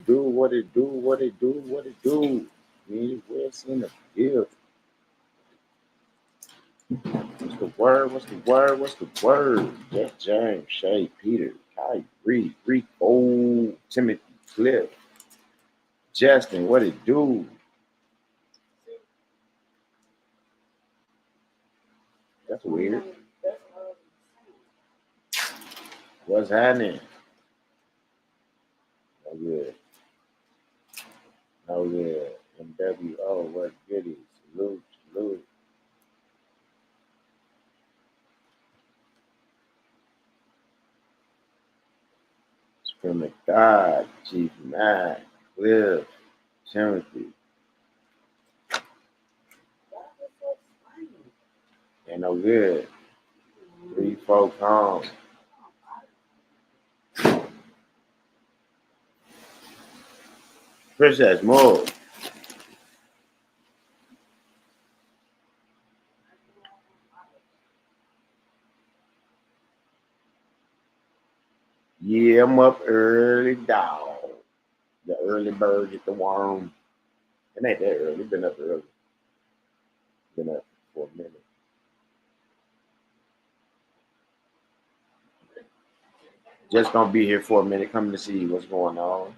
do, what it do, what it do, what it do. Man, where's in the field? What's the word? What's the word? What's the word? Jeff James, Shay, Peter, Kyrie, Rico, Timothy, Cliff, Justin, what it do? That's weird. What's happening? Oh good. Oh yeah. MWO, what goodies? Salute, salute. From God, Chief Mac, Cliff, Timothy. Ain't no good. 3, 4 home. Princess, move. Yeah, I'm up early, dog. The early bird get the worm. It ain't that early. Been up early. Been up for a minute. Just gonna be here for a minute, coming to see what's going on.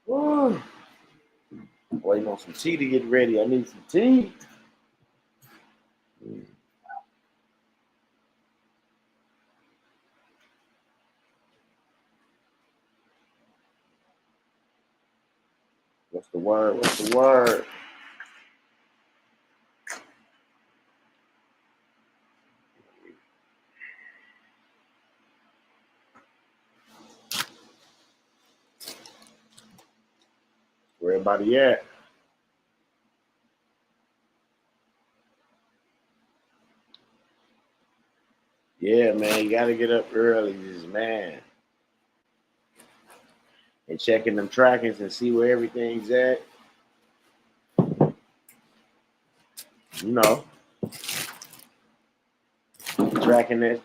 Woo. Waiting on some tea to get ready. I need some tea. What's the word? What's the word? Where everybody at? Yeah, man, you gotta get up early, man. And checking them trackings and see where everything's at. You know, tracking it,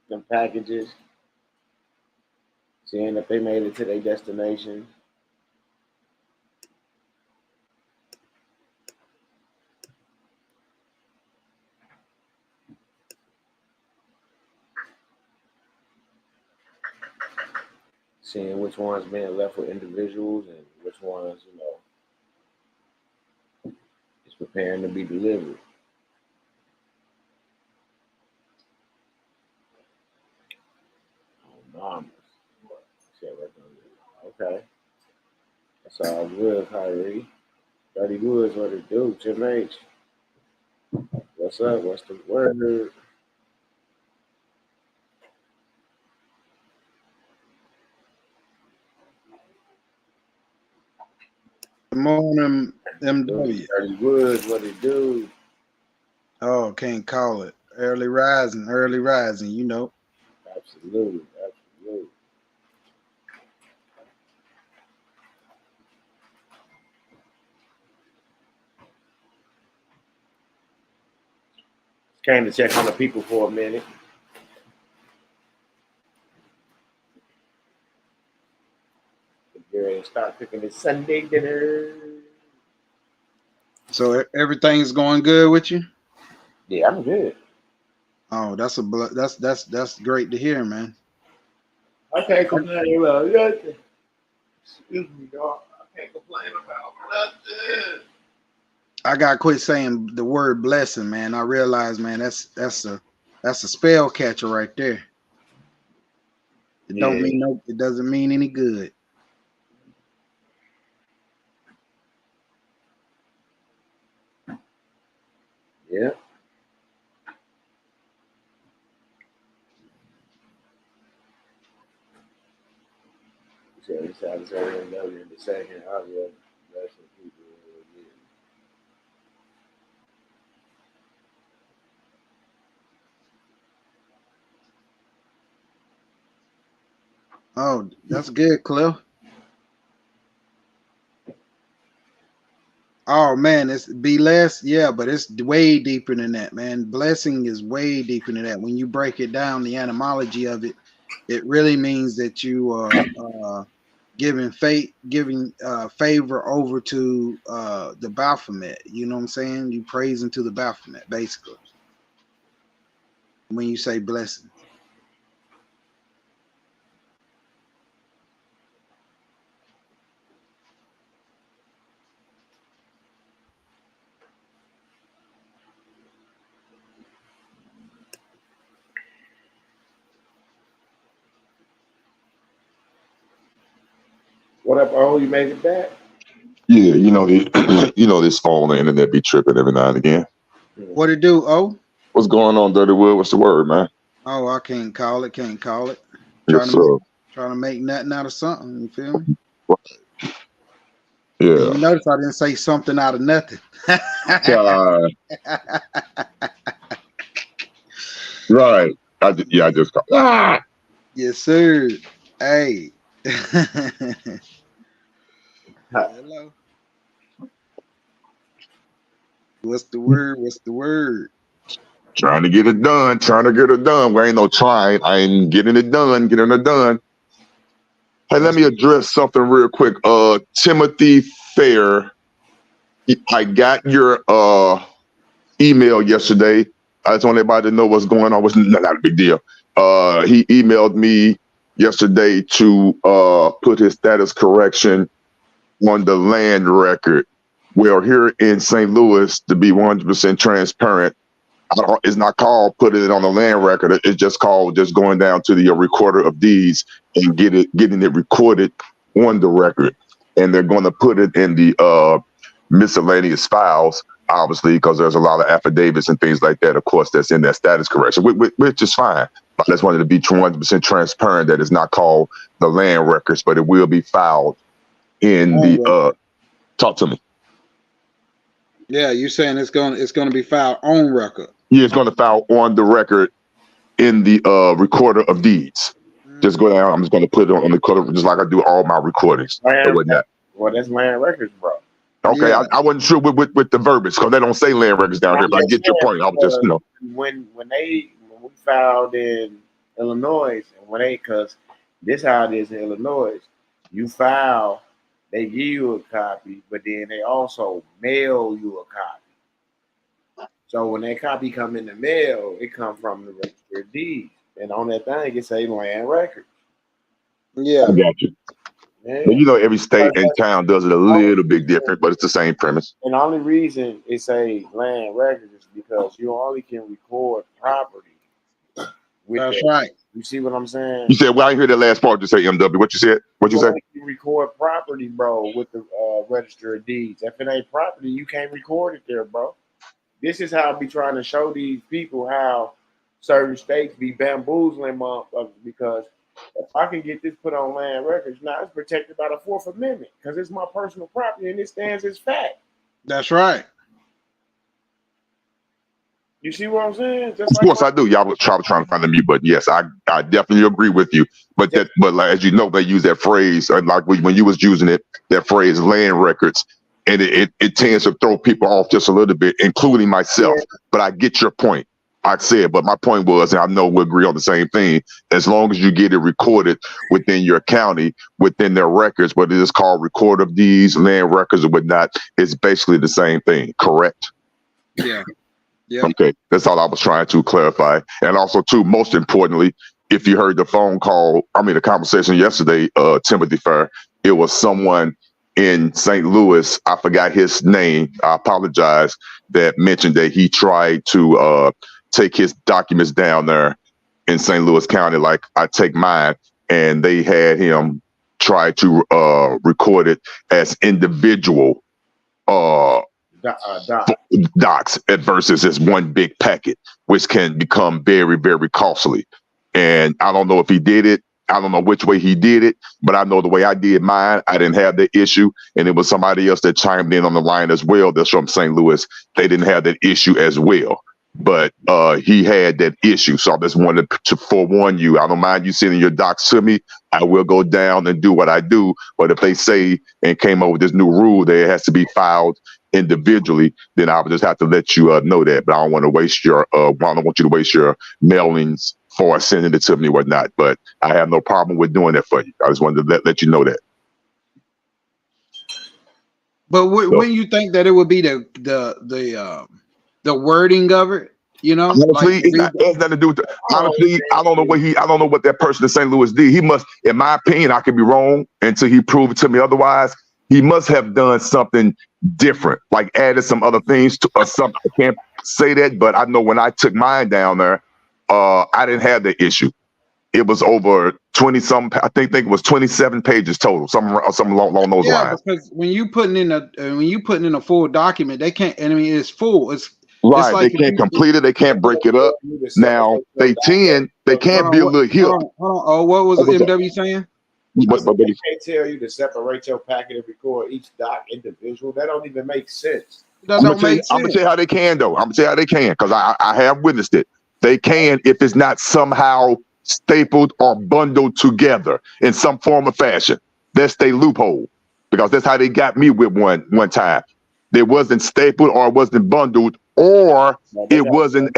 them packages, seeing if they made it to their destination. Seeing which ones being left with individuals and which ones, is preparing to be delivered. Oh, mama. Okay. That's all good, Kyrie. 30 Woods, what it do? Jim H. What's up? What's the word? Good morning, MW. 30 Woods, what it do? Oh, can't call it. Early rising, you know. Absolutely, absolutely. Came to check on the people for a minute. Get ready to start cooking this Sunday dinner. So everything's going good with you? Yeah, I'm good. Oh, that's great to hear, man. I can't complain about nothing. Excuse me, dog. I can't complain about nothing. I gotta quit saying the word blessing, man. I realize, man, that's a spell catcher right there. It don't Yeah. mean no, it doesn't mean any good. Yeah. So it's out of in the second. I will bless some people. Oh, that's good, Cliff. Oh man, it's be less, yeah, but it's way deeper than that, man. Blessing is way deeper than that. When you break it down, the etymology of it, it really means that you are giving favor over to the Baphomet. You know what I'm saying? You praising to the Baphomet, basically. When you say blessing. What up, oh, you made it back? Yeah, you know this phone and internet be tripping every now and again. What it do? Oh, What's going on, Dirty Wood? What's the word, man? oh, I can't call it. Can't call it. Yes, sir. Trying to make nothing out of something. You feel me? Yeah. You notice I didn't say something out of nothing. Right. I just called. Ah! Yes, sir. Hey. Hello. What's the word? What's the word? Trying to get it done. We ain't no trying. I ain't getting it done. Hey, let me address something real quick. Timothy Fair, I got your email yesterday. I just want everybody to know what's going on. It's not a big deal. He emailed me yesterday to put his status correction on the land record. Well, here in St. Louis, to be 100% transparent, it's not called putting it on the land record. It's just called just going down to the recorder of deeds and getting it recorded on the record. And they're going to put it in the miscellaneous files, obviously, because there's a lot of affidavits and things like that, of course, that's in that status correction, which is fine. I just wanted to be 100% transparent that it's not called the land records, but it will be filed in the talk to me. Yeah, you're saying it's gonna be filed on record. Yeah, it's going to file on the record in the recorder of deeds. Just go down. I'm just going to put it on the recorder, just like I do all my recordings. Well, that's land records, bro. Okay, yeah. I wasn't sure with the verbiage because they don't say land records down here. But I get your point. I was just, when we filed in Illinois, and because this how it is in Illinois, you file, they give you a copy, but then they also mail you a copy. So when that copy come in the mail, it come from the register of deeds, and on that thing it say land records. Yeah, I got you. Yeah. But every state and town does it a little bit different, but it's the same premise. And the only reason it say land records is because you only can record property. That's right. You see what I'm saying? You said, well, I didn't hear that last part. Just say MW. What you said? What you say? You record property, bro, with the register of deeds. If it ain't property, you can't record it there, bro. This is how I be trying to show these people how certain states be bamboozling motherfuckers, because if I can get this put on land records, now it's protected by the Fourth Amendment because it's my personal property and it stands as fact. That's right. You see what I'm saying? Of course I do. Y'all was trying to find the mute, but yes, I definitely agree with you. But like, as you know, they use that phrase, like when you was using it, that phrase land records. And it tends to throw people off just a little bit, including myself. Yeah. But I get your point. I said, but my point was, and I know we agree on the same thing, as long as you get it recorded within your county, within their records, whether it's called record of deeds, land records, or whatnot, it's basically the same thing, correct? Yeah. Yeah. Okay, that's all I was trying to clarify. And also, too, most importantly, if you heard the conversation yesterday, Timothy Fair, it was someone in St. Louis, I forgot his name, I apologize, that mentioned that he tried to take his documents down there in St. Louis County, like I take mine, and they had him try to record it as individual docs versus as one big packet, which can become very, very costly. And I don't know if he did it. I don't know which way he did it, but I know the way I did mine, I didn't have the issue. And it was somebody else that chimed in on the line as well. That's from St. Louis. They didn't have that issue as well, but he had that issue. So I just wanted to forewarn you. I don't mind you sending your docs to me. I will go down and do what I do. But if they say and came up with this new rule that it has to be filed individually, then I would just have to let you know that. But I don't want to waste your I don't want you to waste your mailings for sending it to me or whatnot. But I have no problem with doing that for you. I just wanted to let you know that. But when you think that it would be the wording of it, you know, honestly, like it has nothing to do with the, honestly, I don't know what that person in St. Louis did. He must, in my opinion, I could be wrong until he proved it to me otherwise. He must have done something different, like added some other things to or something. I can't say that, but I know when I took mine down there, I didn't have the issue. It was over 20 some. I think it was 27 pages total, something along those lines. Because when you putting in a full document, they can't. I mean, it's full. It's Right, like they can't complete it. They can't break it up. Now they can't be a little hip. Hold on. Oh, what was MW saying? But they can't tell you to separate your packet and record each doc individual. That don't even make sense. I'm gonna tell you how they can though. I'm gonna tell you how they can because I have witnessed it. They can if it's not somehow stapled or bundled together in some form or fashion. That's their loophole because that's how they got me with one time. It wasn't stapled or it wasn't bundled or it wasn't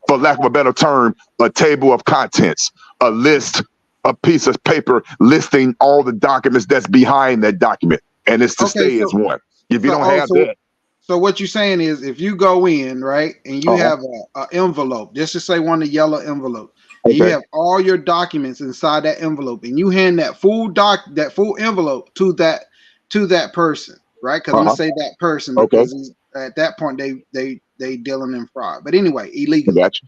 for lack of a better term, a table of contents, a list, a piece of paper listing all the documents that's behind that document. And it's to stay as one. If you don't have that. So what you're saying is if you go in, right, and you have an envelope, just to say one of the yellow envelope, and you have all your documents inside that envelope, and you hand that full envelope to that person, right? Because I'm gonna say that person because at that point they dealing in fraud. But anyway, illegal. Gotcha.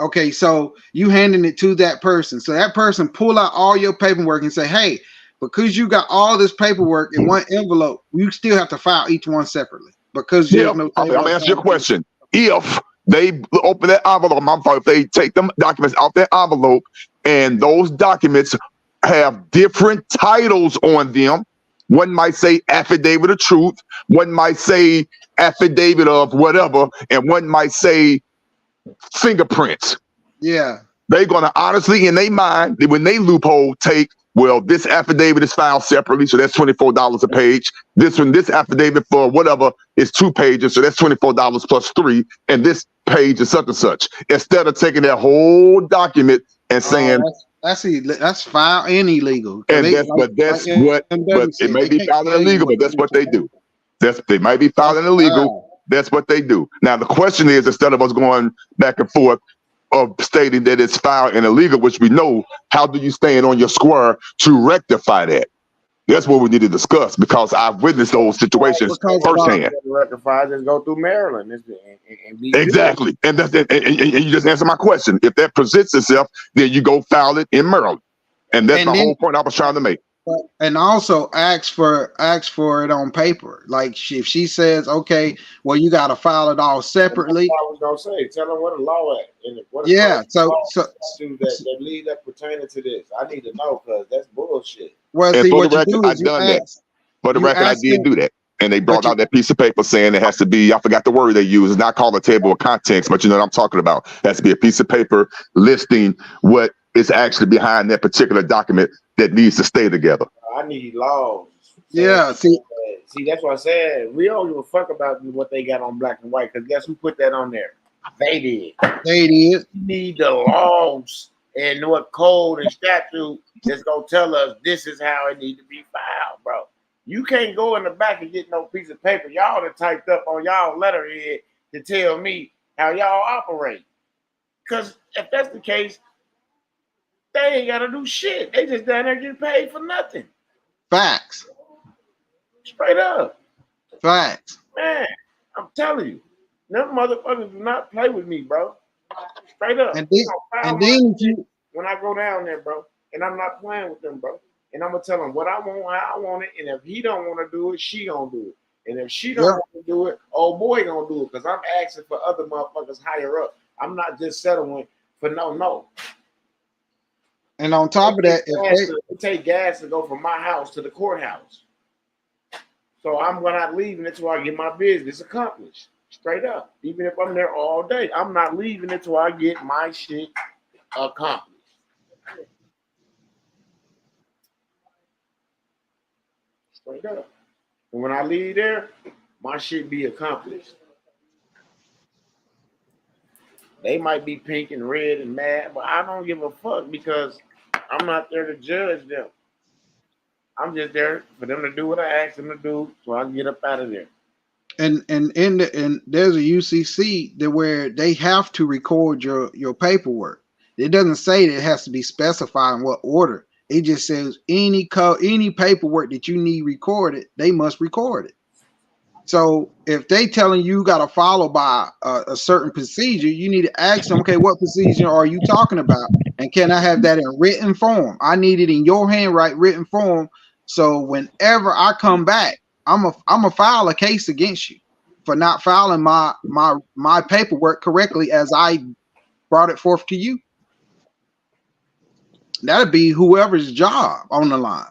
Okay, so you handing it to that person. So that person pull out all your paperwork and say, hey, because you got all this paperwork in one envelope, you still have to file each one separately. Because there's no I'm gonna ask you a question. If they open that envelope, if they take them documents out that envelope and those documents have different titles on them, one might say affidavit of truth, one might say affidavit of whatever, and one might say fingerprints. Yeah. They're gonna honestly, in their mind, when they loophole take, well, this affidavit is filed separately, so that's $24 a page. This affidavit for whatever is 2 pages, so that's $24 plus 3, and this page is such and such. Instead of taking that whole document and saying that's foul and illegal. And it may be foul and illegal, but that's what they do. They might be foul and illegal. That's what they do. Now the question is, instead of us going back and forth of stating that it's foul and illegal, which we know, how do you stand on your square to rectify that? That's what we need to discuss because I've witnessed those situations firsthand. Rectify, just go through Maryland. Exactly, and you just answered my question. If that presents itself, then you go file it in Maryland, and that's the whole point I was trying to make. And also ask for it on paper. Like if she says, okay, well, you got to file it all separately. I was gonna say, tell them what the law at. That lead up pertaining to this. I need to know because that's bullshit. Well, see, what you do is for the record, I did do that. And they brought out that piece of paper saying it has to be, I forgot the word they use. It's not called a table of contents, but you know what I'm talking about. It has to be a piece of paper listing what is actually behind that particular document that needs to stay together. I need laws. Yeah, see, that's what I said. We don't give a fuck about what they got on black and white because guess who put that on there? They did. You need the laws and what code and statute that's gonna tell us this is how it need to be filed, bro. You can't go in the back and get no piece of paper y'all done typed up on y'all letterhead to tell me how y'all operate. Because if that's the case, they ain't got to do shit. They just down there getting paid for nothing. Facts. Straight up. Facts. Man, I'm telling you, them motherfuckers do not play with me, bro. Straight up. And then when I go down there, bro, and I'm not playing with them, bro. And I'm gonna tell him what I want, how I want it, and if he don't want to do it, she gonna do it. And if she don't want to do it, old boy gonna do it. Because I'm asking for other motherfuckers higher up. I'm not just settling for no. And on top of that, it take gas to go from my house to the courthouse. So I'm not leaving until I get my business accomplished. Straight up. Even if I'm there all day, I'm not leaving until I get my shit accomplished. Straight up. And when I leave there, my shit be accomplished. They might be pink and red and mad, but I don't give a fuck because I'm not there to judge them. I'm just there for them to do what I asked them to do, so I can get up out of there. And there's a UCC that where they have to record your paperwork. It doesn't say that it has to be specified in what order. It just says any paperwork that you need recorded, they must record it. So if they telling you got to follow by a certain procedure, you need to ask them, okay, what procedure are you talking about? And can I have that in written form? I need it in your handwriting written form. So whenever I come back, I'm a file a case against you for not filing my paperwork correctly as I brought it forth to you. That'd be whoever's job on the line.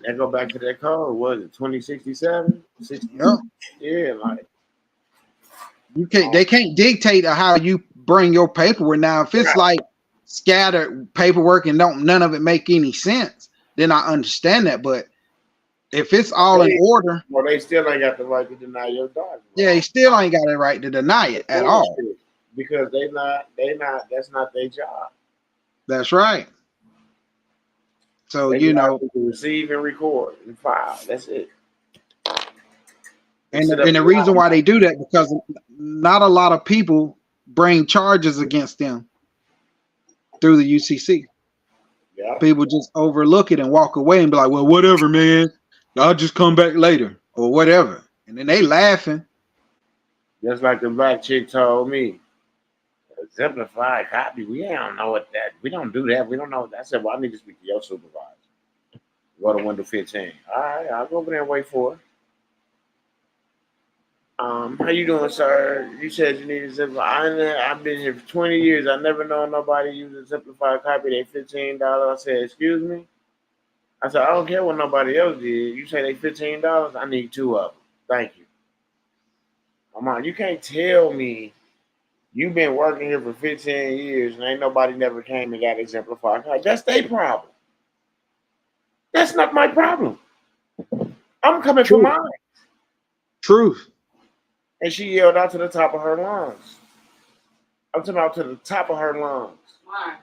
That go back to that code. Was it 2067? 60? Yep. Yeah, like you can't. They can't dictate how you bring your paperwork. Now, if it's like scattered paperwork and none of it make any sense, then I understand that. But if it's all in order, well, they still ain't got the right to deny your document. Yeah, they still ain't got the right to deny it at all because they not. That's not their job. That's right. So, you know, receive and record and file. That's it. And the reason why they do that because not a lot of people bring charges against them through the UCC. Yeah. People just overlook it and walk away and be like, well, whatever, man. I'll just come back later or whatever. And then they laughing. Just like the black chick told me. Exemplified copy. We don't know what that. We don't do that. We don't know. I said, well, I need to speak to your supervisor. Go to window 15. All right, I'll go over there and wait for it. How you doing, sir? You said you need a simplified. I've been here for 20 years. I never known nobody use a simplified copy. They $15. I said, excuse me. I said, I don't care what nobody else did. You say they $15. I need 2 of them. Thank you. Come on, you can't tell me. You've been working here for 15 years and ain't nobody never came and got exemplified. That's their problem. That's not my problem. I'm coming for mine. Truth. And she yelled out to the top of her lungs. I'm talking about to the top of her lungs. Why?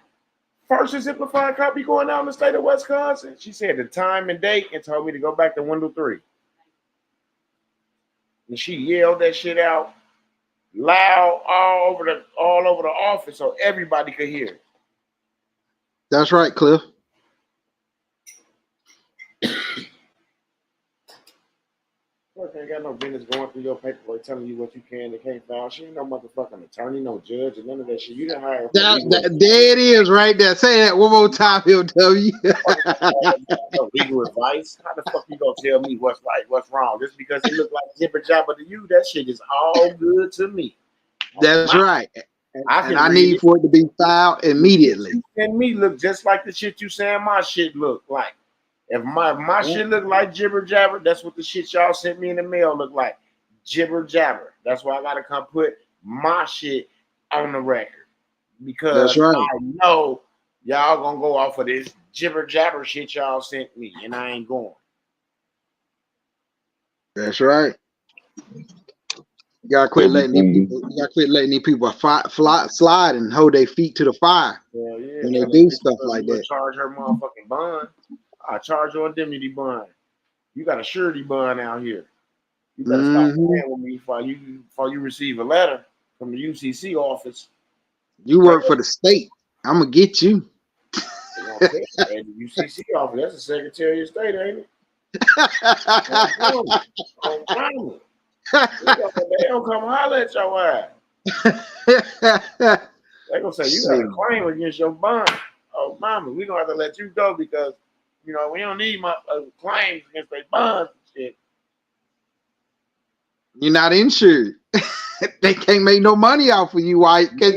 First exemplified copy going out in the state of Wisconsin. She said the time and date and told me to go back to window 3. And she yelled that shit out. Loud all over the office so everybody could hear it. That's right, Cliff. Look, ain't got no business going through your paperwork telling you what you can and can't file. She ain't no motherfucking attorney, no judge, and none of that shit. You didn't hire. There it is, right there. Say that one more time, he'll tell you. Legal advice. How the fuck you gonna tell me what's right, what's wrong? Just because it look like jibber jabber to you, that shit is all good to me. That's right. And I need for it to be filed immediately. And me look just like the shit you saying my shit look like. If my shit look like jibber jabber, that's what the shit y'all sent me in the mail look like. Jibber jabber. That's why I gotta come put my shit on the record. Because that's right. I know y'all gonna go off of this jibber jabber shit y'all sent me, and I ain't going. That's right. You gotta quit letting these people slide and hold their feet to the fire when they do stuff like that. Charge her motherfucking bond. I charge your indemnity bond. You got a surety bond out here. You better stop playing with me before you receive a letter from the UCC office. You work for the state. I'm gonna get you. The UCC office, that's the Secretary of State, ain't it? They don't come holler at your ass. They gonna say you got a claim against your bond. Oh, mama, we gonna have to let you go because we don't need my claims against their bonds and shit. You're not insured. They can't make no money off of you, why? Because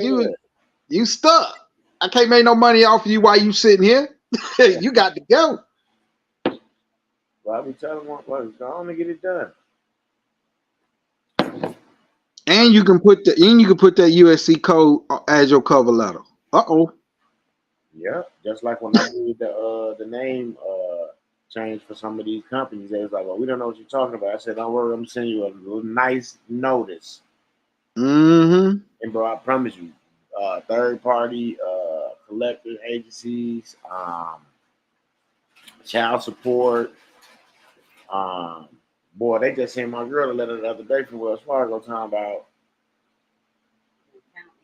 you stuck. I can't make no money off of you while you sitting here. You got to go. Well, I be telling them, go on and get it done. And you can put that USC code as your cover letter. Yeah, just like when I did the name change for some of these companies. They was like, well, we don't know what you're talking about. I said, don't worry, I'm sending you a little nice notice. Mm-hmm. And bro, I promise you, third party collector agencies, child support. Boy, they just sent my girl a letter the other day from Wells Fargo talking about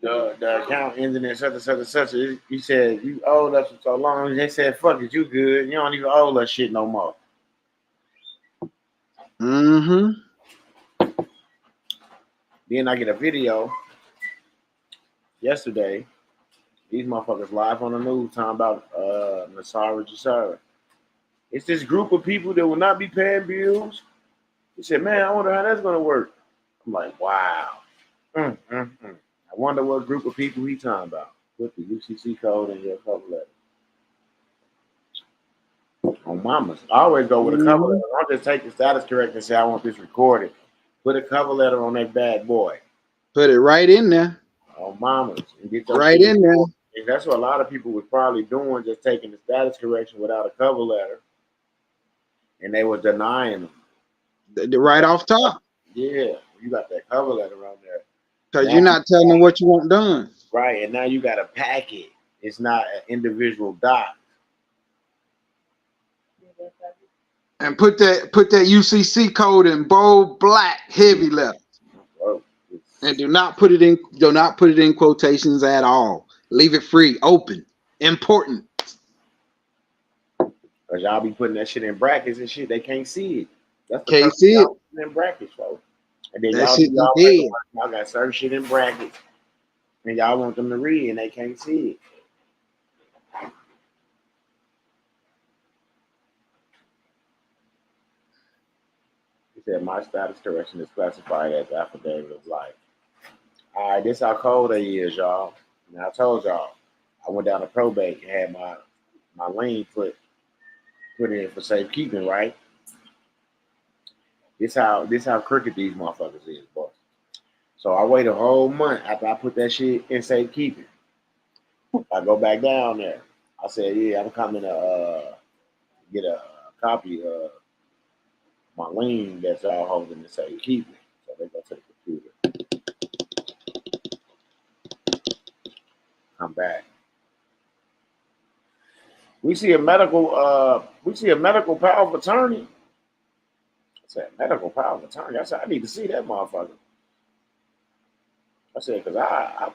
the account ending in such and such and such. He said, you owed us for so long. They said, fuck it, you good. You don't even owe us shit no more. Mm-hmm. Then I get a video yesterday. These motherfuckers live on the news talking about Nasara Jasara. It's this group of people that will not be paying bills. He said, man, I wonder how that's going to work. I'm like, wow. I wonder what group of people he talking about. Put the UCC code in your cover letter. On mamas. I always go with a cover letter. I don't just take the status corrector and say, I want this recorded. Put a cover letter on that bad boy. Put it right in there. On mamas. And get your right in there. And that's what a lot of people was probably doing, just taking the status correction without a cover letter. And they were denying them. Right off top. Yeah. You got that cover letter on there. Because you're not telling them what you want done. Right. And now you got a packet. It's not an individual doc. And put that UCC code in bold black heavy letters. And do not put it in quotations at all. Leave it free, open, important. Cause y'all be putting that shit in brackets and shit. They can't see it. That's the can't see it in brackets, folks. And then that y'all got certain shit in brackets, and y'all want them to read, and they can't see it. He said my status correction is classified as affidavit of life. All right, this how cold they is, y'all. And I told y'all, I went down to probate and had my lien put in for safekeeping, right? This how crooked these motherfuckers is, boss. So I wait a whole month after I put that shit in safekeeping. I go back down there. I said, yeah, I'm coming to get a copy of my lien that's all holding the safekeeping. So they go to the computer. Come back. We see a medical power of attorney. I said, medical power of attorney. I said, I need to see that motherfucker. I said, because I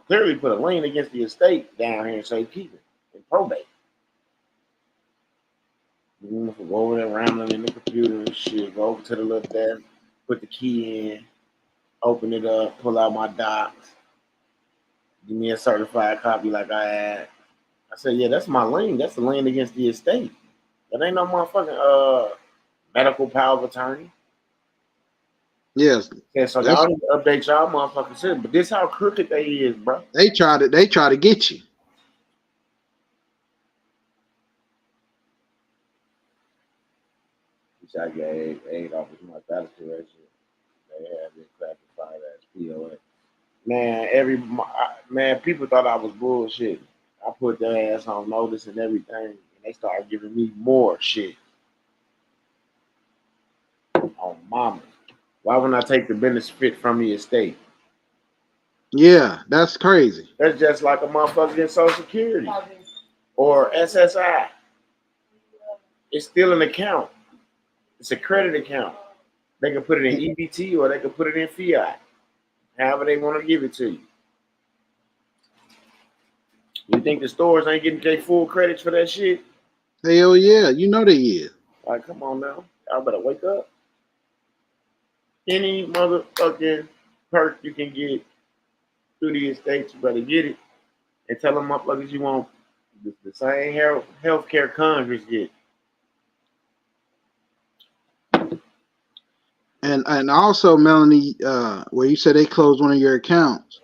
clearly put a lien against the estate down here in safekeeping in probate. Go over there, rambling in the computer and shit. Go over to the little desk, put the key in, open it up, pull out my docs, give me a certified copy like I had. I said, yeah, that's my lien. That's the lien against the estate. That ain't no motherfucking medical power of attorney. Yes. Yeah, so y'all need to update y'all motherfucking shit. But this how crooked they is, bro. They try to get you. Which I gave 8 off of my status correction. They have been classified as POA. Man, people thought I was bullshit. I put their ass on notice and everything, and they started giving me more shit. On mama. Why wouldn't I take the benefit from the estate? Yeah, that's crazy. That's just like a motherfucker getting Social Security or SSI. It's still an account. It's a credit account. They can put it in EBT or they can put it in fiat. However they want to give it to you. You think the stores ain't getting their full credits for that shit? Hell yeah, you know they is. Like, come on now. Y'all better wake up. Any motherfucking perk you can get through the estate, you better get it. And tell them motherfuckers you want the same healthcare Congress get. And also, Melanie, where you said they closed one of your accounts,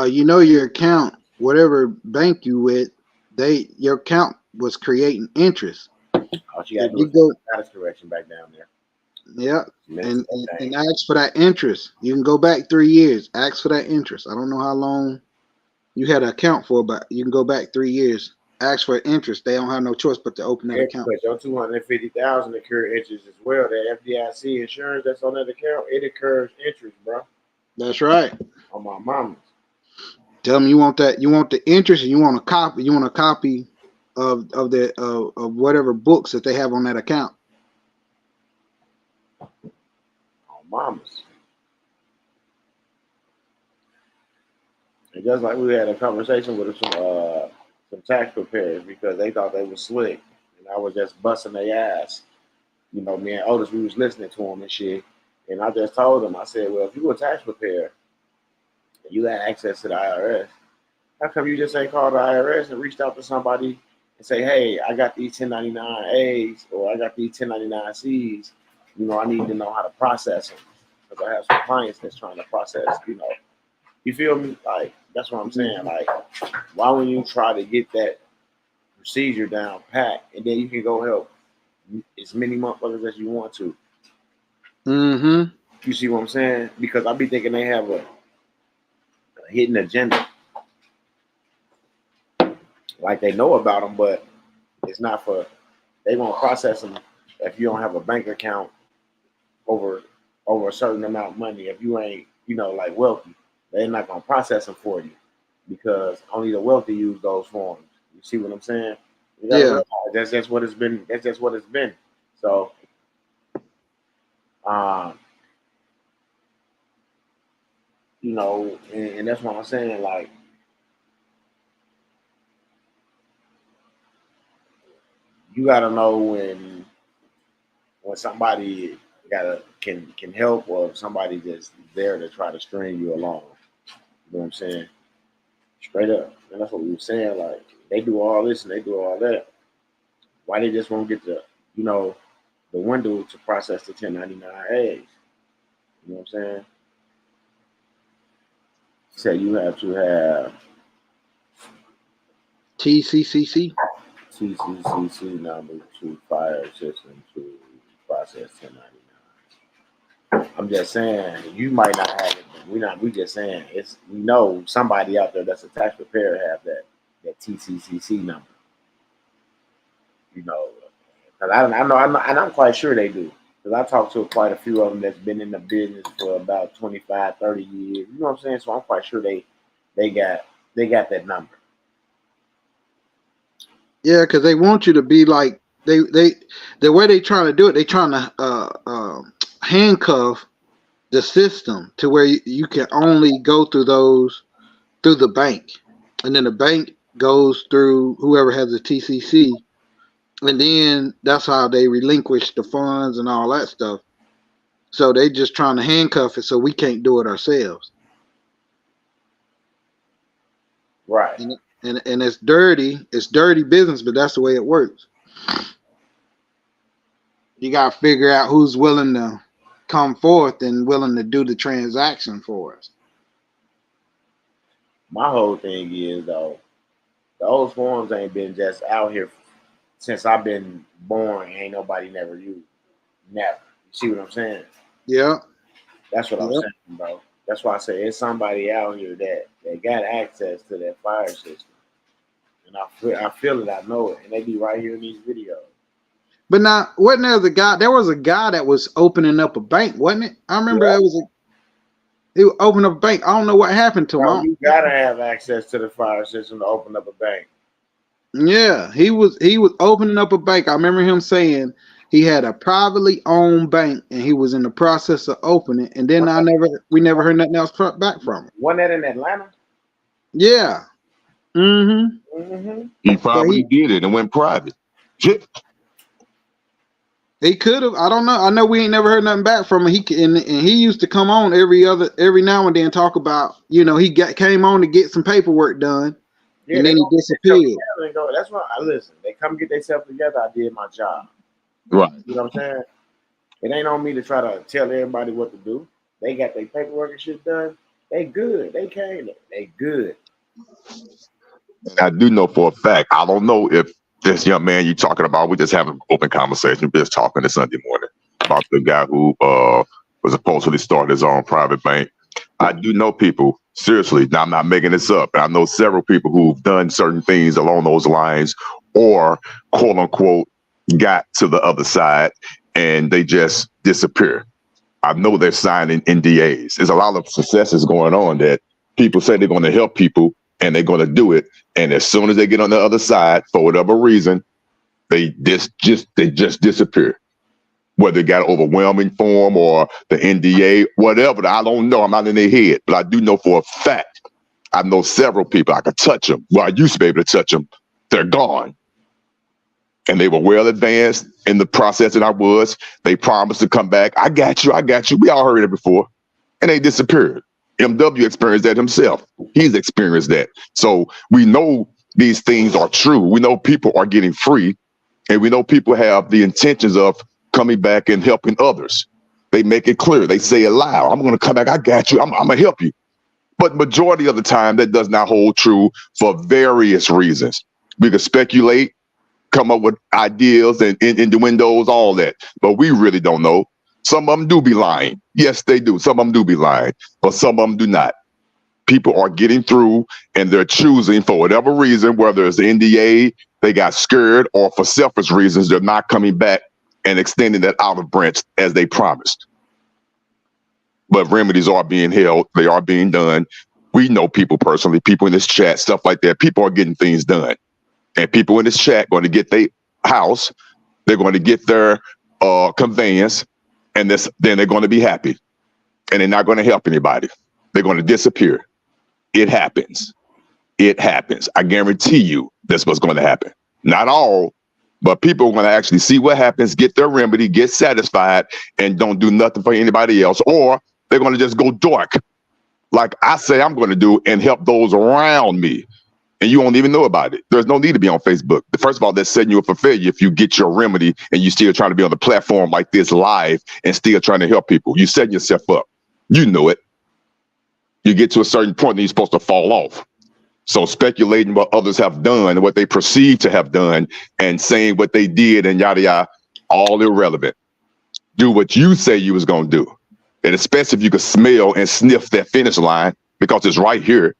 you know your account, whatever bank you with, your account was creating interest. Oh, you got to do status correction back down there. Yeah, and ask for that interest. You can go back 3 years. Ask for that interest. I don't know how long you had an account for, but you can go back 3 years. ask for interest. They don't have no choice but to open that account. But your $250,000 occur interest as well. That FDIC insurance that's on that account, it occurs interest, bro. That's right. On my mama's. Tell them you want that. You want the interest, and you want a copy. You want a copy of whatever books that they have on that account. On mama's. And just like we had a conversation with some tax preparers because they thought they were slick, and I was just busting their ass. You know, me and Otis, we was listening to them and shit. And I just told them, I said, well, if you were a tax preparer and you had access to the IRS, how come you just ain't called the IRS and reached out to somebody and say, hey, I got these 1099As or I got these 1099Cs. You know, I need to know how to process them because I have some clients that's trying to process, you know. You feel me? Like, that's what I'm saying. Like, why wouldn't you try to get that procedure down pat and then you can go help as many motherfuckers as you want to? Mm-hmm. You see what I'm saying? Because I be thinking they have a hidden agenda. Like they know about them, but it's not for, they won't process them if you don't have a bank account over a certain amount of money. If you ain't, you know, like wealthy, they're not gonna process them for you because only the wealthy use those forms. You see what I'm saying? Yeah. That's just what it's been. That's just what it's been. So, you know, and that's what I'm saying. Like, you gotta know when somebody can help or if somebody just there to try to string you along. You know what I'm saying? Straight up. And that's what we were saying. Like, they do all this and they do all that. Why they just won't get the, you know, the window to process the 1099As? You know what I'm saying? So you have to have TCCC number to fire system to process 1099. I'm just saying you might not have it. We just saying we know somebody out there that's a tax preparer have that TCCC number. You know, because I know, and I'm quite sure they do. Because I talked to quite a few of them that's been in the business for about 25, 30 years. You know what I'm saying? So I'm quite sure they got that number. Yeah, because they want you to be like the way they trying to do it. They trying to handcuff the system to where you can only go through the bank, and then the bank goes through whoever has the TCC, and then that's how they relinquish the funds and all that stuff. So they just trying to handcuff it so we can't do it ourselves. Right. And it's dirty. It's dirty business, but that's the way it works. You got to figure out who's willing to come forth and willing to do the transaction for us. My whole thing is, though, those forms ain't been just out here since I've been born. Ain't nobody never used. Never. You see what I'm saying? Yeah. That's what I'm saying, bro. That's why I say it's somebody out here that got access to that fire system. And I feel it, I know it. And they be right here in these videos. But now, wasn't there was a guy that was opening up a bank, wasn't it? I remember he was opening up a bank. I don't know what happened to him. You gotta have access to the fire system to open up a bank. Yeah, he was opening up a bank. I remember him saying he had a privately owned bank and he was in the process of opening. And then we never heard nothing else back from him. Wasn't that in Atlanta? Yeah. Mm-hmm. Mm-hmm. He probably did it and went private. He could have. I don't know. I know we ain't never heard nothing back from him. He used to come on every now and then talk about, you know, he came on to get some paperwork done, and then he disappeared. That's why I listen. They come get themselves together. I did my job. Right. You know what I'm saying? It ain't on me to try to tell everybody what to do. They got their paperwork and shit done. They good. They came. They good. I do know for a fact. I don't know if this young man you talking about, we just having an open conversation, we're just talking this Sunday morning about the guy who was supposed to start his own private bank. I do know people, seriously, now I'm not making this up. I know several people who've done certain things along those lines or quote unquote got to the other side and they just disappear. I know they're signing NDAs. There's a lot of successes going on that people say they're going to help people and they're going to do it. And as soon as they get on the other side, for whatever reason, they just disappear. Whether it got overwhelming form or the NDA, whatever, I don't know. I'm not in their head, but I do know for a fact, I know several people. I could touch them. Well, I used to be able to touch them. They're gone. And they were well advanced in the process that I was. They promised to come back. I got you. We all heard it before. And they disappeared. MW experienced that himself. He's experienced that. So we know these things are true. We know people are getting free. And we know people have the intentions of coming back and helping others. They make it clear. They say it loud. I'm going to come back. I got you. I'm going to help you. But majority of the time, that does not hold true for various reasons. We could speculate, come up with ideas and innuendos, all that. But we really don't know. Some of them do be lying. Yes, they do. Some of them do be lying, but some of them do not. People are getting through and they're choosing for whatever reason, whether it's the NDA, they got scared, or for selfish reasons, they're not coming back and extending that olive branch as they promised. But remedies are being held. They are being done. We know people personally, people in this chat, stuff like that. People are getting things done. And people in this chat going to get their house. They're going to get their conveyance. And then they're going to be happy. And they're not going to help anybody. They're going to disappear. It happens. It happens. I guarantee you that's what's going to happen. Not all. But people are going to actually see what happens, get their remedy, get satisfied, and don't do nothing for anybody else. Or they're going to just go dark, like I say I'm going to do, and help those around me. And you won't even know about it. There's no need to be on Facebook. First of all, they're setting you up for failure if you get your remedy and you're still trying to be on the platform like this live and still trying to help people. You're setting yourself up. You know it. You get to a certain point and you're supposed to fall off. So speculating what others have done, what they perceive to have done, and saying what they did and yada yada, all irrelevant. Do what you say you was gonna do, and especially if you could smell and sniff that finish line, because it's right here.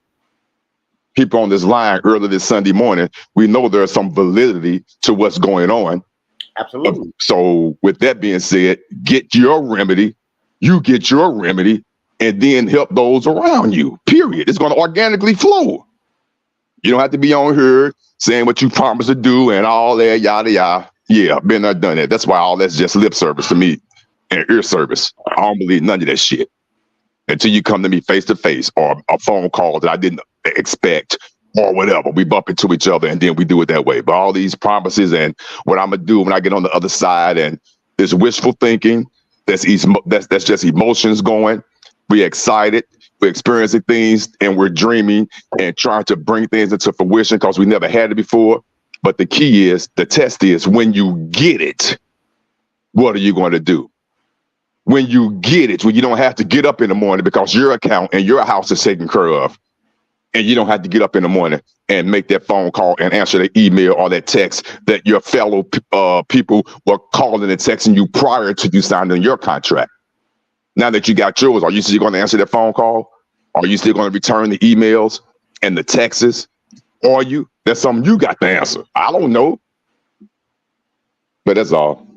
People on this line early this Sunday morning, we know there's some validity to what's going on. Absolutely. So with that being said, get your remedy. You get your remedy, and then help those around you. Period. It's gonna organically flow. You don't have to be on here saying what you promised to do and all that, yada, yada. Yeah, been there, done that. That's why all that's just lip service to me and ear service. I don't believe none of that shit until you come to me face to face or a phone call that I didn't expect or whatever. We bump into each other and then we do it that way. But all these promises and what I'm going to do when I get on the other side and this wishful thinking, that's just emotions going. We're excited. We're experiencing things and we're dreaming and trying to bring things into fruition because we never had it before. But the key is, the test is, when you get it, what are you going to do? When you get it, when you don't have to get up in the morning because your account and your house is taken care of, and you don't have to get up in the morning and make that phone call and answer the email or that text that your fellow people were calling and texting you prior to you signing your contract. Now that you got yours, are you still going to answer that phone call? Are you still going to return the emails and the texts? Are you? That's something you got to answer. I don't know. But that's all.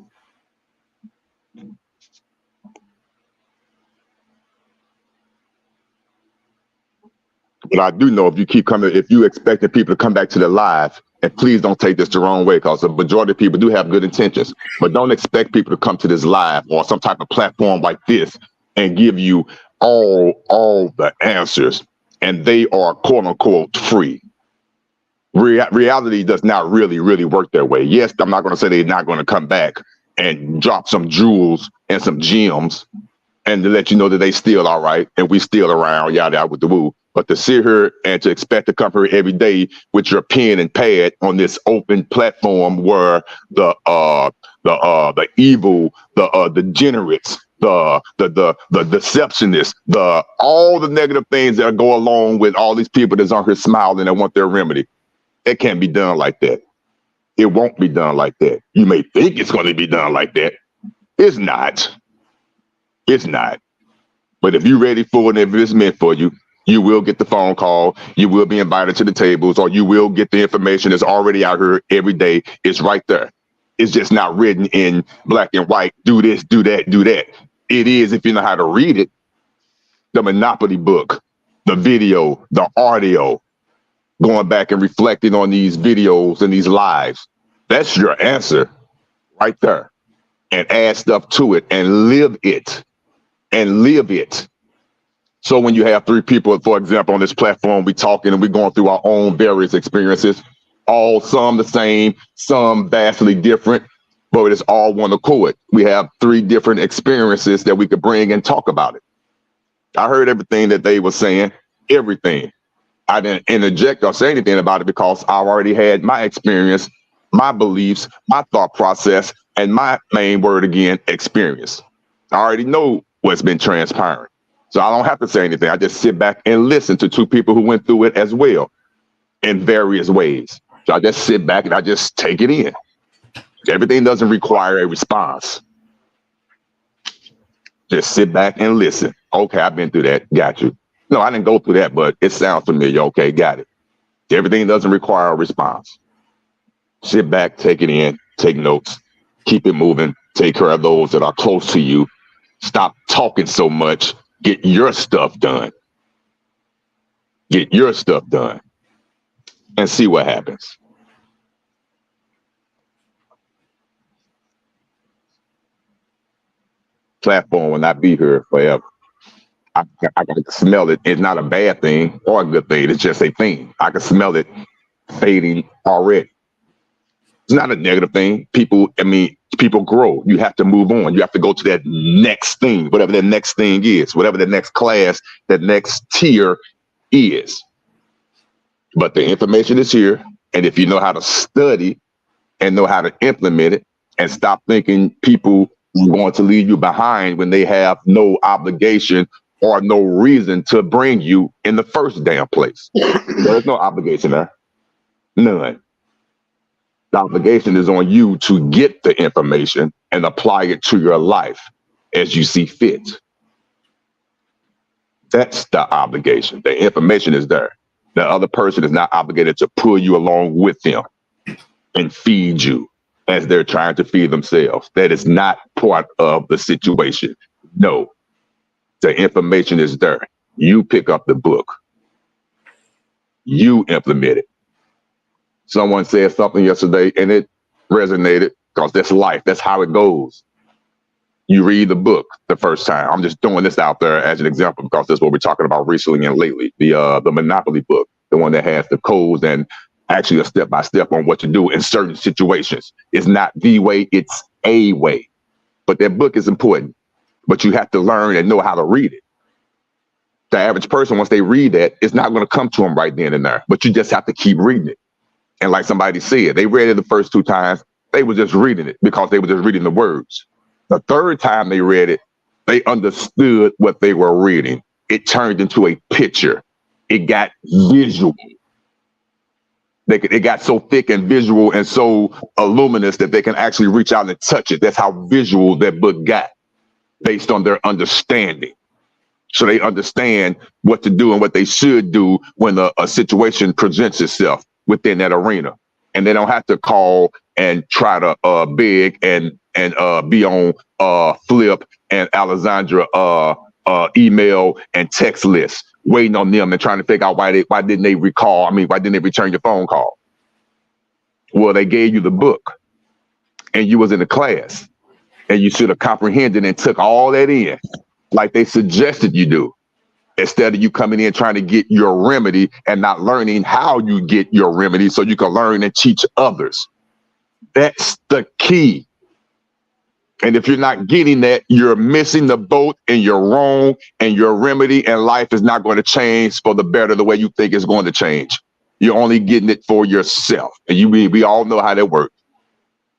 But I do know if you keep coming, if you expecting people to come back to the live, and please don't take this the wrong way, because the majority of people do have good intentions, but don't expect people to come to this live or some type of platform like this and give you all the answers, and they are quote unquote free. Reality does not really work that way. Yes, I'm not going to say they're not going to come back and drop some jewels and some gems and to let you know that they still all right and we still around, yada yada with the woo. But to sit here and to expect to come here every day with your pen and pad on this open platform where the evil, the degenerates, the deceptionists, all the negative things that go along with all these people that's on here smiling and want their remedy, it can't be done like that. It won't be done like that. You may think it's going to be done like that. It's not. It's not. But if you're ready for it, and if it's meant for you, you will get the phone call, you will be invited to the tables, or you will get the information that's already out here every day. It's right there. It's just not written in black and white. Do this, do that, do that. It is, if you know how to read it, the Monopoly book, the video, the audio, going back and reflecting on these videos and these lives. That's your answer right there. And add stuff to it and live it. And live it. So when you have three people, for example, on this platform, we talking and we're going through our own various experiences, all some the same, some vastly different, but it's all one accord. We have three different experiences that we could bring and talk about it. I heard everything that they were saying, everything. I didn't interject or say anything about it because I already had my experience, my beliefs, my thought process, and my main word again, experience. I already know what's been transpiring. So I don't have to say anything. I just sit back and listen to two people who went through it as well in various ways. So I just sit back and I just take it in. Everything doesn't require a response. Just sit back and listen. Okay, I've been through that. Got you. No, I didn't go through that, but it sounds familiar. Okay, got it. Everything doesn't require a response. Sit back, take it in, take notes, keep it moving, take care of those that are close to you. Stop talking so much. Get your stuff done. Get your stuff done and see what happens. Platform will not be here forever. I can smell it. It's not a bad thing or a good thing. It's just a thing. I can smell it fading already. It's not a negative thing. People grow. You have to move on. You have to go to that next thing, whatever that next thing is, whatever the next class, that next tier is. But the information is here. And if you know how to study and know how to implement it and stop thinking people are going to leave you behind when they have no obligation or no reason to bring you in the first damn place. There's no obligation there. None. The obligation is on you to get the information and apply it to your life as you see fit. That's the obligation. The information is there. The other person is not obligated to pull you along with them and feed you as they're trying to feed themselves. That is not part of the situation. No, the information is there. You pick up the book. You implement it. Someone said something yesterday and it resonated because that's life. That's how it goes. You read the book the first time. I'm just throwing this out there as an example because that's what we're talking about recently and lately. The Monopoly book, the one that has the codes and actually a step-by-step on what to do in certain situations. It's not the way, it's a way. But that book is important, but you have to learn and know how to read it. The average person, once they read that, it's not going to come to them right then and there, but you just have to keep reading it. And like somebody said, they read it the first two times, they were just reading it because they were just reading the words. The third time they read it, they understood what they were reading. It turned into a picture. It got visual. It got so thick and visual and so luminous that they can actually reach out and touch it. That's how visual that book got based on their understanding. So they understand what to do and what they should do when a situation presents itself within that arena. And they don't have to call and try to beg and be on Flip and Alexandra email and text list, waiting on them and trying to figure out why didn't they return your phone call? Well, they gave you the book and you was in the class and you should have comprehended and took all that in like they suggested you do, instead of you coming in trying to get your remedy and not learning how you get your remedy so you can learn and teach others. That's the key. And if you're not getting that, you're missing the boat and you're wrong, and your remedy and life is not going to change for the better the way you think it's going to change. You're only getting it for yourself. And we all know how that works.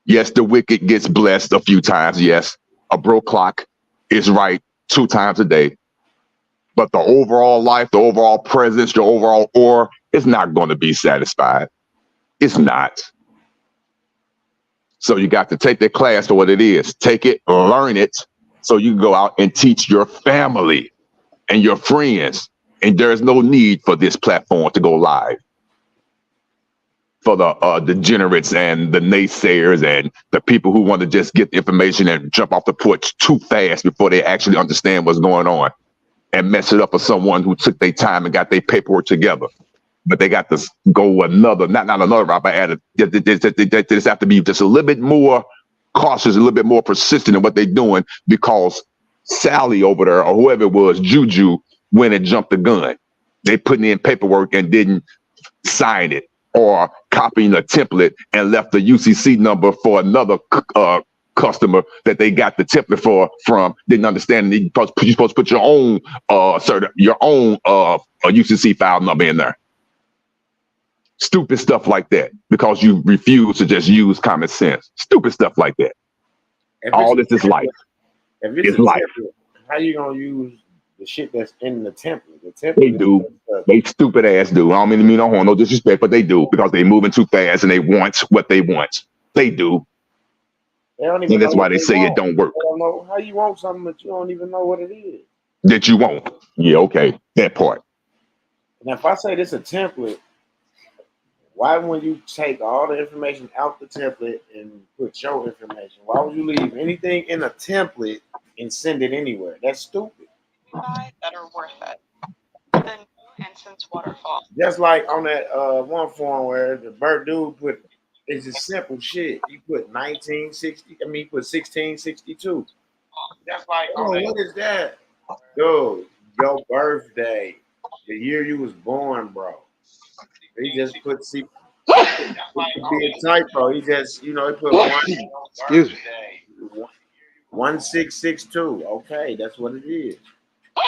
Yes, the wicked gets blessed a few times. Yes, a broke clock is right 2 times a day. But the overall life, the overall presence, the overall aura is not going to be satisfied. It's not. So you got to take that class for what it is. Take it, learn it, so you can go out and teach your family and your friends. And there's no need for this platform to go live for the degenerates and the naysayers and the people who want to just get the information and jump off the porch too fast before they actually understand what's going on and mess it up for someone who took their time and got their paperwork together. But they got to go another, not another route, but they just have to be just a little bit more cautious, a little bit more persistent in what they're doing, because Sally over there or whoever it was, Juju, went and jumped the gun. They putting in paperwork and didn't sign it, or copying a template and left the UCC number for another customer that they got the template from. Didn't understand. You're supposed to put your own UCC file number in there. Stupid stuff like that, because you refuse to just use common sense. Stupid stuff like that. All this is life. If it's life. How you gonna use the shit that's in the template? The template they do. They stupid ass do. I don't mean to mean no disrespect, but they do, because they moving too fast and they want what they want. They do. They don't even and that's know why they say it don't work. I don't know how you want something that you don't even know what it is. That you won't. Yeah, okay. That part. Now, if I say this a template, why wouldn't you take all the information out the template and put your information? Why would you leave anything in a template and send it anywhere? That's stupid. That are worth it. The new instance waterfall. Just like on that one form where the bird dude put, it's just simple shit. He put 1960. I mean, he put 1662. That's like, oh, what is that? Dude, your birthday, the year you was born, bro. He just put be a typo. He just, he put Excuse me. 1662. Okay, that's what it is.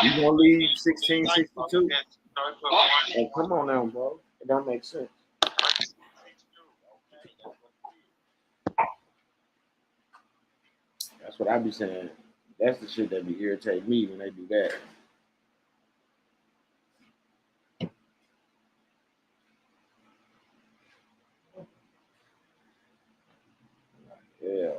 You gonna leave 1662? Oh, come on now, bro. It don't make sense. That's what I be saying. That's the shit that be irritate me when they do that. Yeah.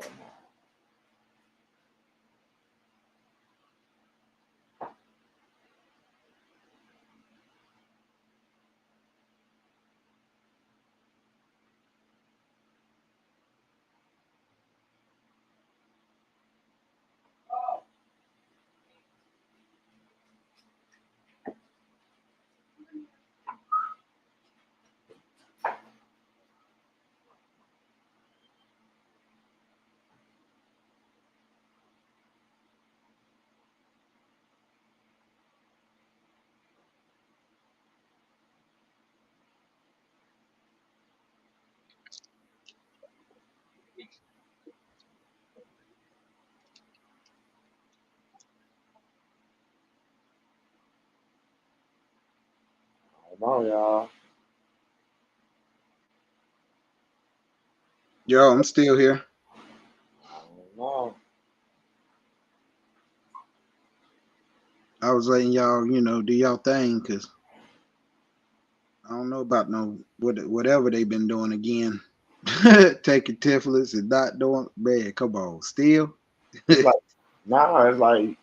Come on, y'all. Yo, I'm still here. No. I was letting y'all, do y'all thing, because I don't know about whatever they've been doing again. Taking templates and not doing, man, come on, still. It's like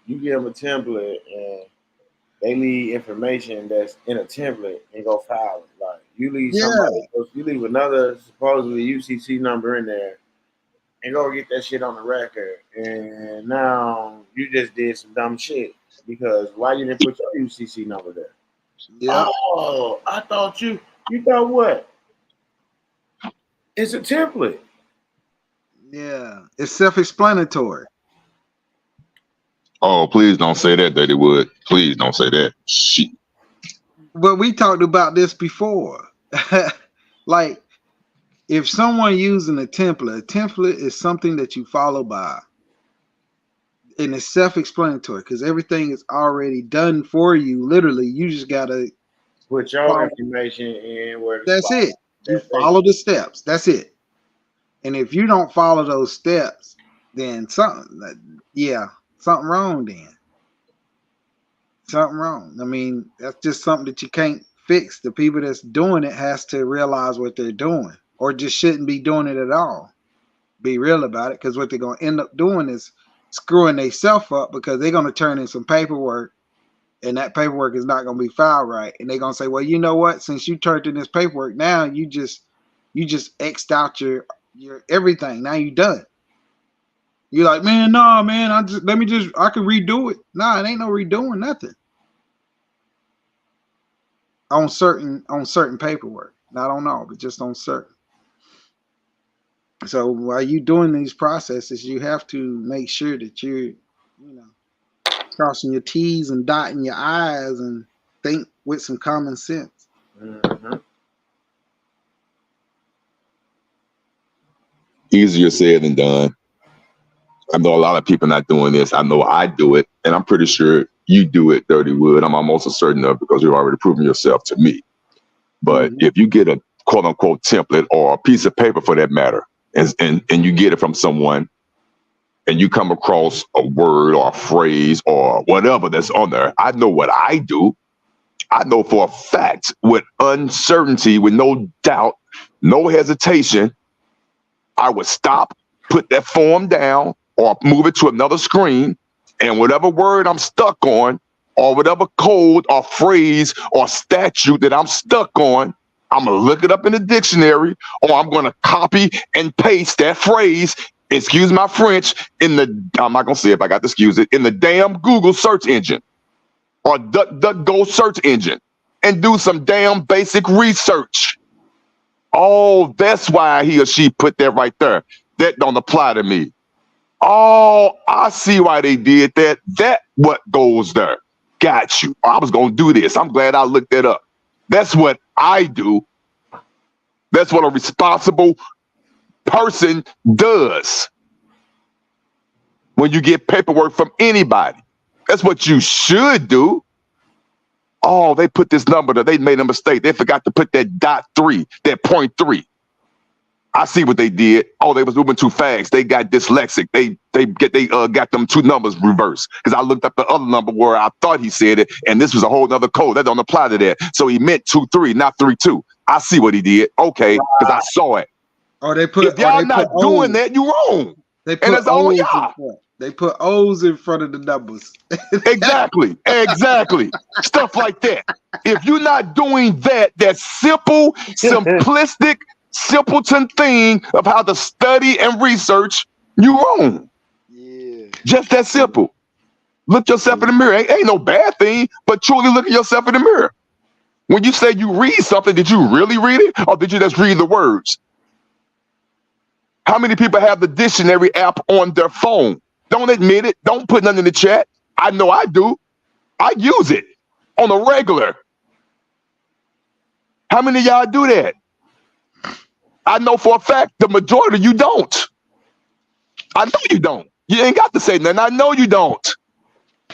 you give them a template and they leave information that's in a template and go file it. Like you leave you leave another supposedly UCC number in there and go get that shit on the record. And now you just did some dumb shit, because why you didn't put your UCC number there? Yeah. Oh, I thought you thought what? It's a template. Yeah, it's self-explanatory. Oh, please don't say that, Daddy Wood. Please don't say that. Shit. But we talked about this before. Like, if someone using a template is something that you follow by. And it's self-explanatory, because everything is already done for you. Literally, you just gotta put your information in where that's it. You follow the steps. That's it. And if you don't follow those steps, then something wrong then. Something wrong. I mean, that's just something that you can't fix. The people that's doing it has to realize what they're doing, or just shouldn't be doing it at all. Be real about it, because what they're going to end up doing is screwing themselves up, because they're going to turn in some paperwork and that paperwork is not going to be filed right. And they're going to say, well, you know what? Since you turned in this paperwork, now you just X'd out your everything. Now you done. You're like, man, no, man, I can redo it. Nah, it ain't no redoing nothing. On certain paperwork. Not on all, but just on certain. So while you doing these processes, you have to make sure that you're, crossing your T's and dotting your I's and think with some common sense. Mm-hmm. Easier said than done. I know a lot of people not doing this. I know I do it, and I'm pretty sure you do it, Dirty Wood. I'm almost certain of, because you've already proven yourself to me. But if you get a quote unquote template or a piece of paper for that matter, and you get it from someone, and you come across a word or a phrase or whatever that's on there, I know what I do. I know for a fact, with uncertainty, with no doubt, no hesitation, I would stop, put that form down, or move it to another screen, and whatever word I'm stuck on, or whatever code or phrase or statute that I'm stuck on, I'm going to look it up in the dictionary, or I'm going to copy and paste that phrase, excuse my French, I'm not going to say it if I got to excuse it, in the damn Google search engine or DuckDuckGo search engine, and do some damn basic research. Oh, that's why he or she put that right there. That don't apply to me. Oh, I see why they did that. That what goes there. Got you. I was going to do this. I'm glad I looked that up. That's what I do. That's what a responsible person does when you get paperwork from anybody. That's what you should do. Oh, they put this number there. They made a mistake. They forgot to put that .3, that .3. I see what they did. Oh, they was moving too fast. They got dyslexic. They got them two numbers reversed, because I looked up the other number where I thought he said it, and this was a whole nother code that don't apply to that. So he meant 2-3, not 3-2. I see what he did. Okay, because I saw it. Oh, they put. If y'all not doing that, you wrong. They put and it's all y'all. They put O's in front of the numbers. Exactly. Stuff like that. If you're not doing that simple, simplistic, simpleton thing of how to study and research, you wrong. Yeah. Just that simple. Look yourself in the mirror. Ain't no bad thing, but truly look at yourself in the mirror. When you say you read something, did you really read it, or did you just read the words? How many people have the dictionary app on their phone? Don't admit it. Don't put nothing in the chat. I know I do. I use it on a regular. How many of y'all do that? I know for a fact the majority of you don't. I know you don't. You ain't got to say nothing. I know you don't.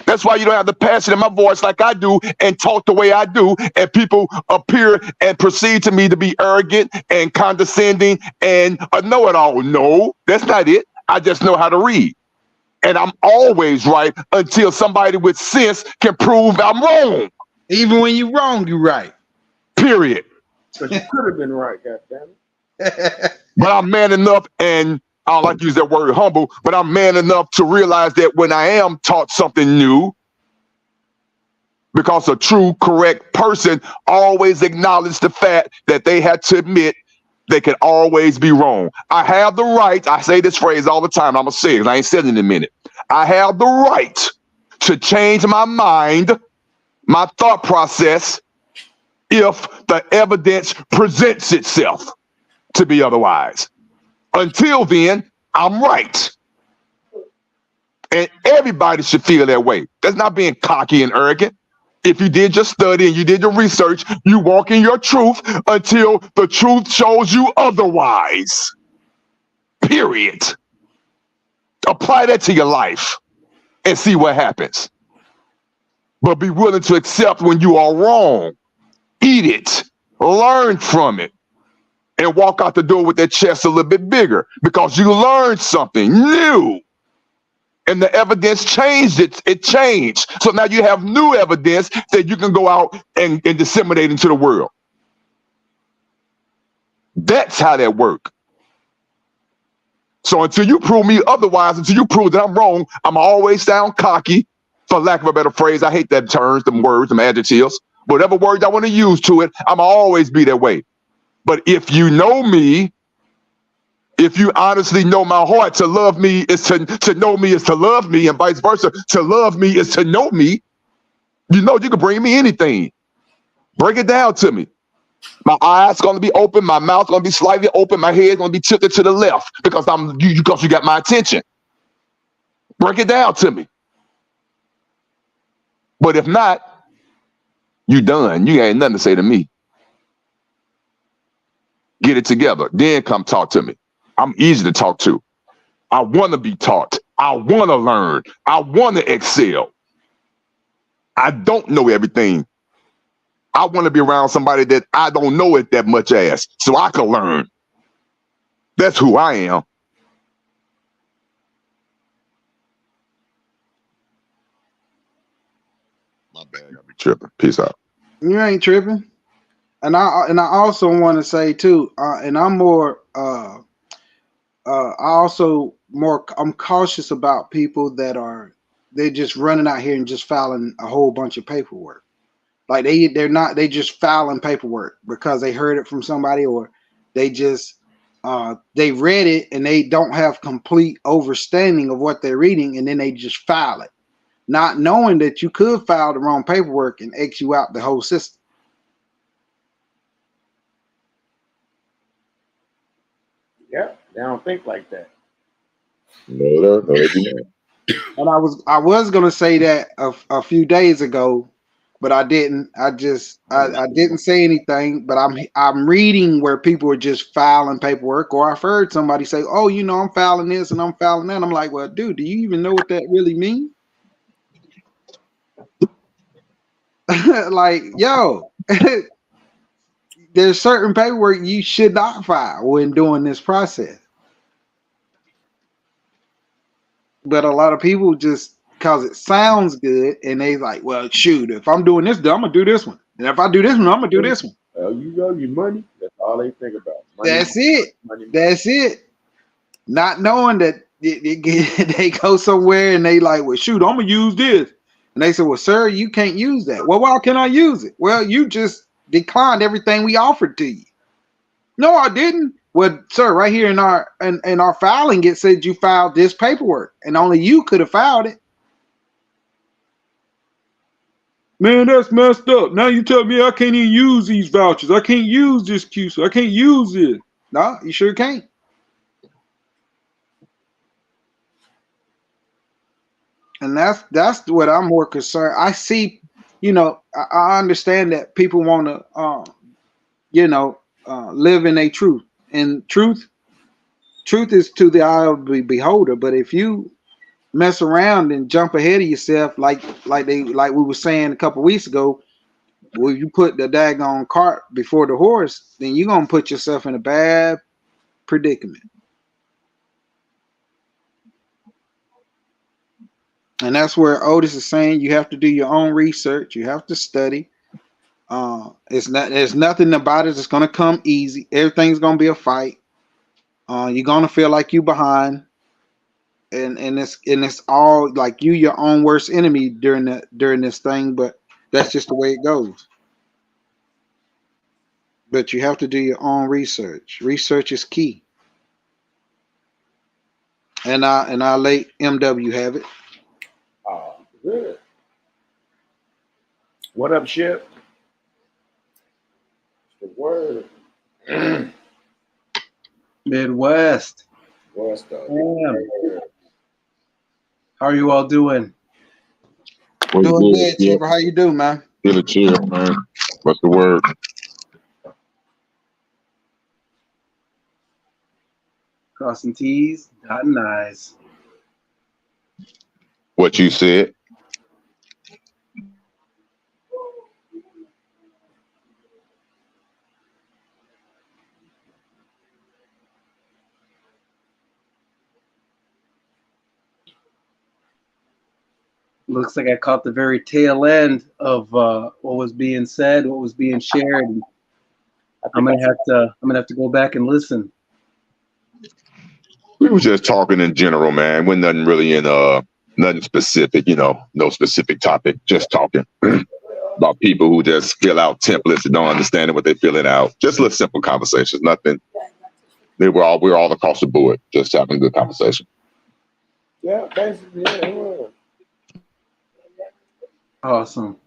That's why you don't have the passion in my voice like I do and talk the way I do, and people appear and perceive to me to be arrogant and condescending and a know-it-all. No, that's not it. I just know how to read. And I'm always right until somebody with sense can prove I'm wrong. Even when you're wrong, you're right. Period. Because you could have been right, goddammit. But I'm man enough, and I don't like to use that word humble, but I'm man enough to realize that when I am taught something new, because a true, correct person always acknowledges the fact that they had to admit they can always be wrong. I have the right, I say this phrase all the time, I'm going to say it, I ain't said it in a minute. I have the right to change my mind, my thought process, if the evidence presents itself to be otherwise. Until then, I'm right. And everybody should feel that way. That's not being cocky and arrogant. If you did your study and you did your research, you walk in your truth until the truth shows you otherwise. Period. Apply that to your life and see what happens. But be willing to accept when you are wrong. Eat it. Learn from it. And walk out the door with that chest a little bit bigger, because you learned something new. And the evidence changed it. It changed. So now you have new evidence that you can go out and disseminate into the world. That's how that works. So until you prove me otherwise, until you prove that I'm wrong, I'm always sound cocky For lack of a better phrase, I hate that terms, them words, them adjectives. Whatever words I want to use to it, I'm always be that way. But if you know me, if you honestly know my heart, to love me is to know me is to love me, and vice versa. To love me is to know me. You know, you can bring me anything. Break it down to me. My eyes gonna be open, my mouth gonna be slightly open, my head gonna be tilted to the left because because you got my attention. Break it down to me. But if not, you done. You ain't nothing to say to me. Get it together. Then come talk to me. I'm easy to talk to. I want to be taught. I want to learn. I want to excel. I don't know everything. I want to be around somebody that I don't know it that much as, so I can learn. That's who I am. My bad. I be tripping. Peace out. You ain't tripping. And I also want to say too, and I'm more I'm cautious about people that they're just running out here and just filing a whole bunch of paperwork. Like they just filing paperwork because they heard it from somebody, or they just they read it and they don't have complete understanding of what they're reading, and then they just file it, not knowing that you could file the wrong paperwork and X you out the whole system. Yeah, they don't think like that. No, they do not. And I was gonna say that a few days ago, but I didn't. I didn't say anything. But I'm reading where people are just filing paperwork, or I've heard somebody say, "Oh, you know, I'm filing this and I'm filing that." I'm like, "Well, dude, do you even know what that really means?" Like, yo, there's certain paperwork you should not file when doing this process. But a lot of people just, because it sounds good, and they like, well, shoot, if I'm doing this, I'm gonna do this one, and if I do this one, I'm gonna do this one. Well, you know, your money. That's all they think about. Money, That's it. money. That's it. Not knowing that they go somewhere and they like, well, shoot, I'm gonna use this, and they say, well, sir, you can't use that. Well, why can I use it? Well, you just declined everything we offered to you. No, I didn't. Well, sir, right here in our filing, it said you filed this paperwork, and only you could have filed it. Man, that's messed up. Now you tell me I can't even use these vouchers. I can't use this QC. I can't use it. No, you sure can't. And that's what I'm more concerned. I see, I understand that people want to, live in a truth, and truth is to the eye of the beholder. But if you mess around and jump ahead of yourself, like we were saying a couple weeks ago, well, you put the daggone cart before the horse, then you're gonna put yourself in a bad predicament. And that's where Otis is saying you have to do your own research. You have to study. There's nothing about it that's gonna come easy. Everything's gonna be a fight. You're gonna feel like you behind, and it's all like you your own worst enemy during this thing. But that's just the way it goes. But you have to do your own research. Research is key. And I let MW have it. Oh, good. What up, Ship? The word. Midwest. What's the Damn. How are you all doing? Doing good, Timber. How you doing, man? Get a chill, man. What's the word? Crossing T's, dotting I's. What you said? Looks like I caught the very tail end of what was being said, what was being shared. I'm gonna have to go back and listen. We were just talking in general, man. When nothing really in Nothing specific, no specific topic, just talking about people who just fill out templates and don't understand what they're filling out. Just little simple conversations, nothing. We're all across the board, just having a good conversation. Yeah, basically, yeah, it was. Awesome.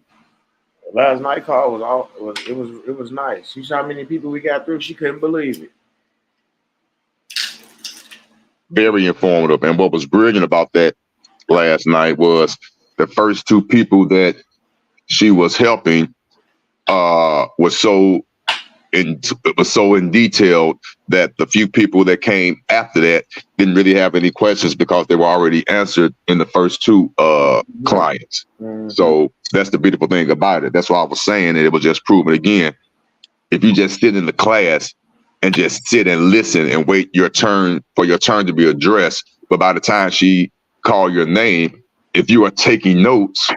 Last night call was nice. You saw how many people we got through? She couldn't believe it. Very informative. And what was brilliant about that last night was the first two people that she was helping was so in detail that the few people that came after that didn't really have any questions because they were already answered in the first two clients. Mm-hmm. So that's the beautiful thing about it. That's why I was saying it was just proven again. If you just sit in the class and just sit and listen and wait your turn to be addressed, but by the time she called your name, if you are taking notes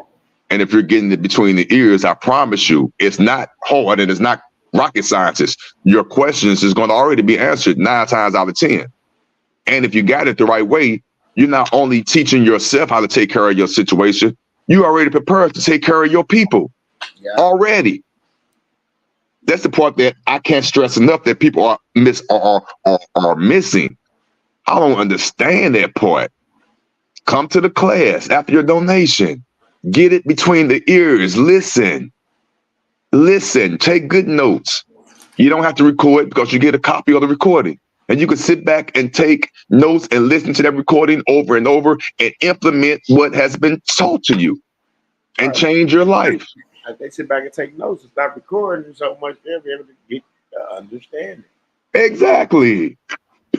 and if you're getting it between the ears, I promise you, it's not hard and it's not rocket scientists. Your questions is going to already be answered 9 times out of 10. And if you got it the right way, you're not only teaching yourself how to take care of your situation, you already prepared to take care of your people already. That's the part that I can't stress enough that people are missing. I don't understand that part. Come to the class after your donation. Get it between the ears. Listen, take good notes. You don't have to record because you get a copy of the recording. And you can sit back and take notes and listen to that recording over and over and implement what has been taught to you and change your life. They sit back and take notes and stop recording so much they'll be able to get understanding. Exactly.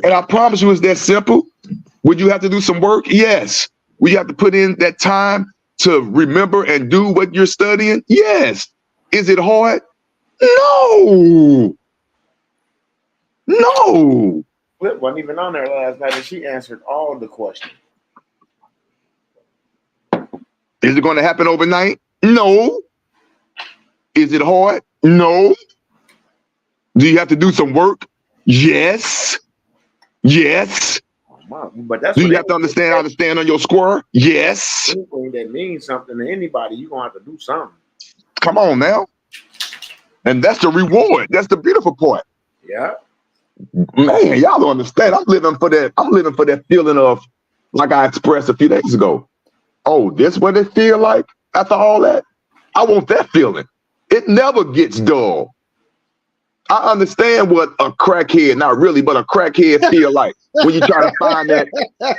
And I promise you it's that simple. Would you have to do some work? Yes. Would you have to put in that time to remember and do what you're studying? Yes. Is it hard? No. Flip wasn't even on there last night and she answered all the questions. Is it going to happen overnight? No. Is it hard? No. Do you have to do some work? Yes. But that's do you have to understand how to stand on your square? Yes. Anything that means something to anybody, you're going to have to do something. Come on now. And that's the reward. That's the beautiful part. Yeah. Man, y'all don't understand. I'm living for that feeling of, like I expressed a few days ago. Oh, this what it feel like after all that? I want that feeling. It never gets dull. I understand what a crackhead, not really, but a crackhead feel like when you try to find that.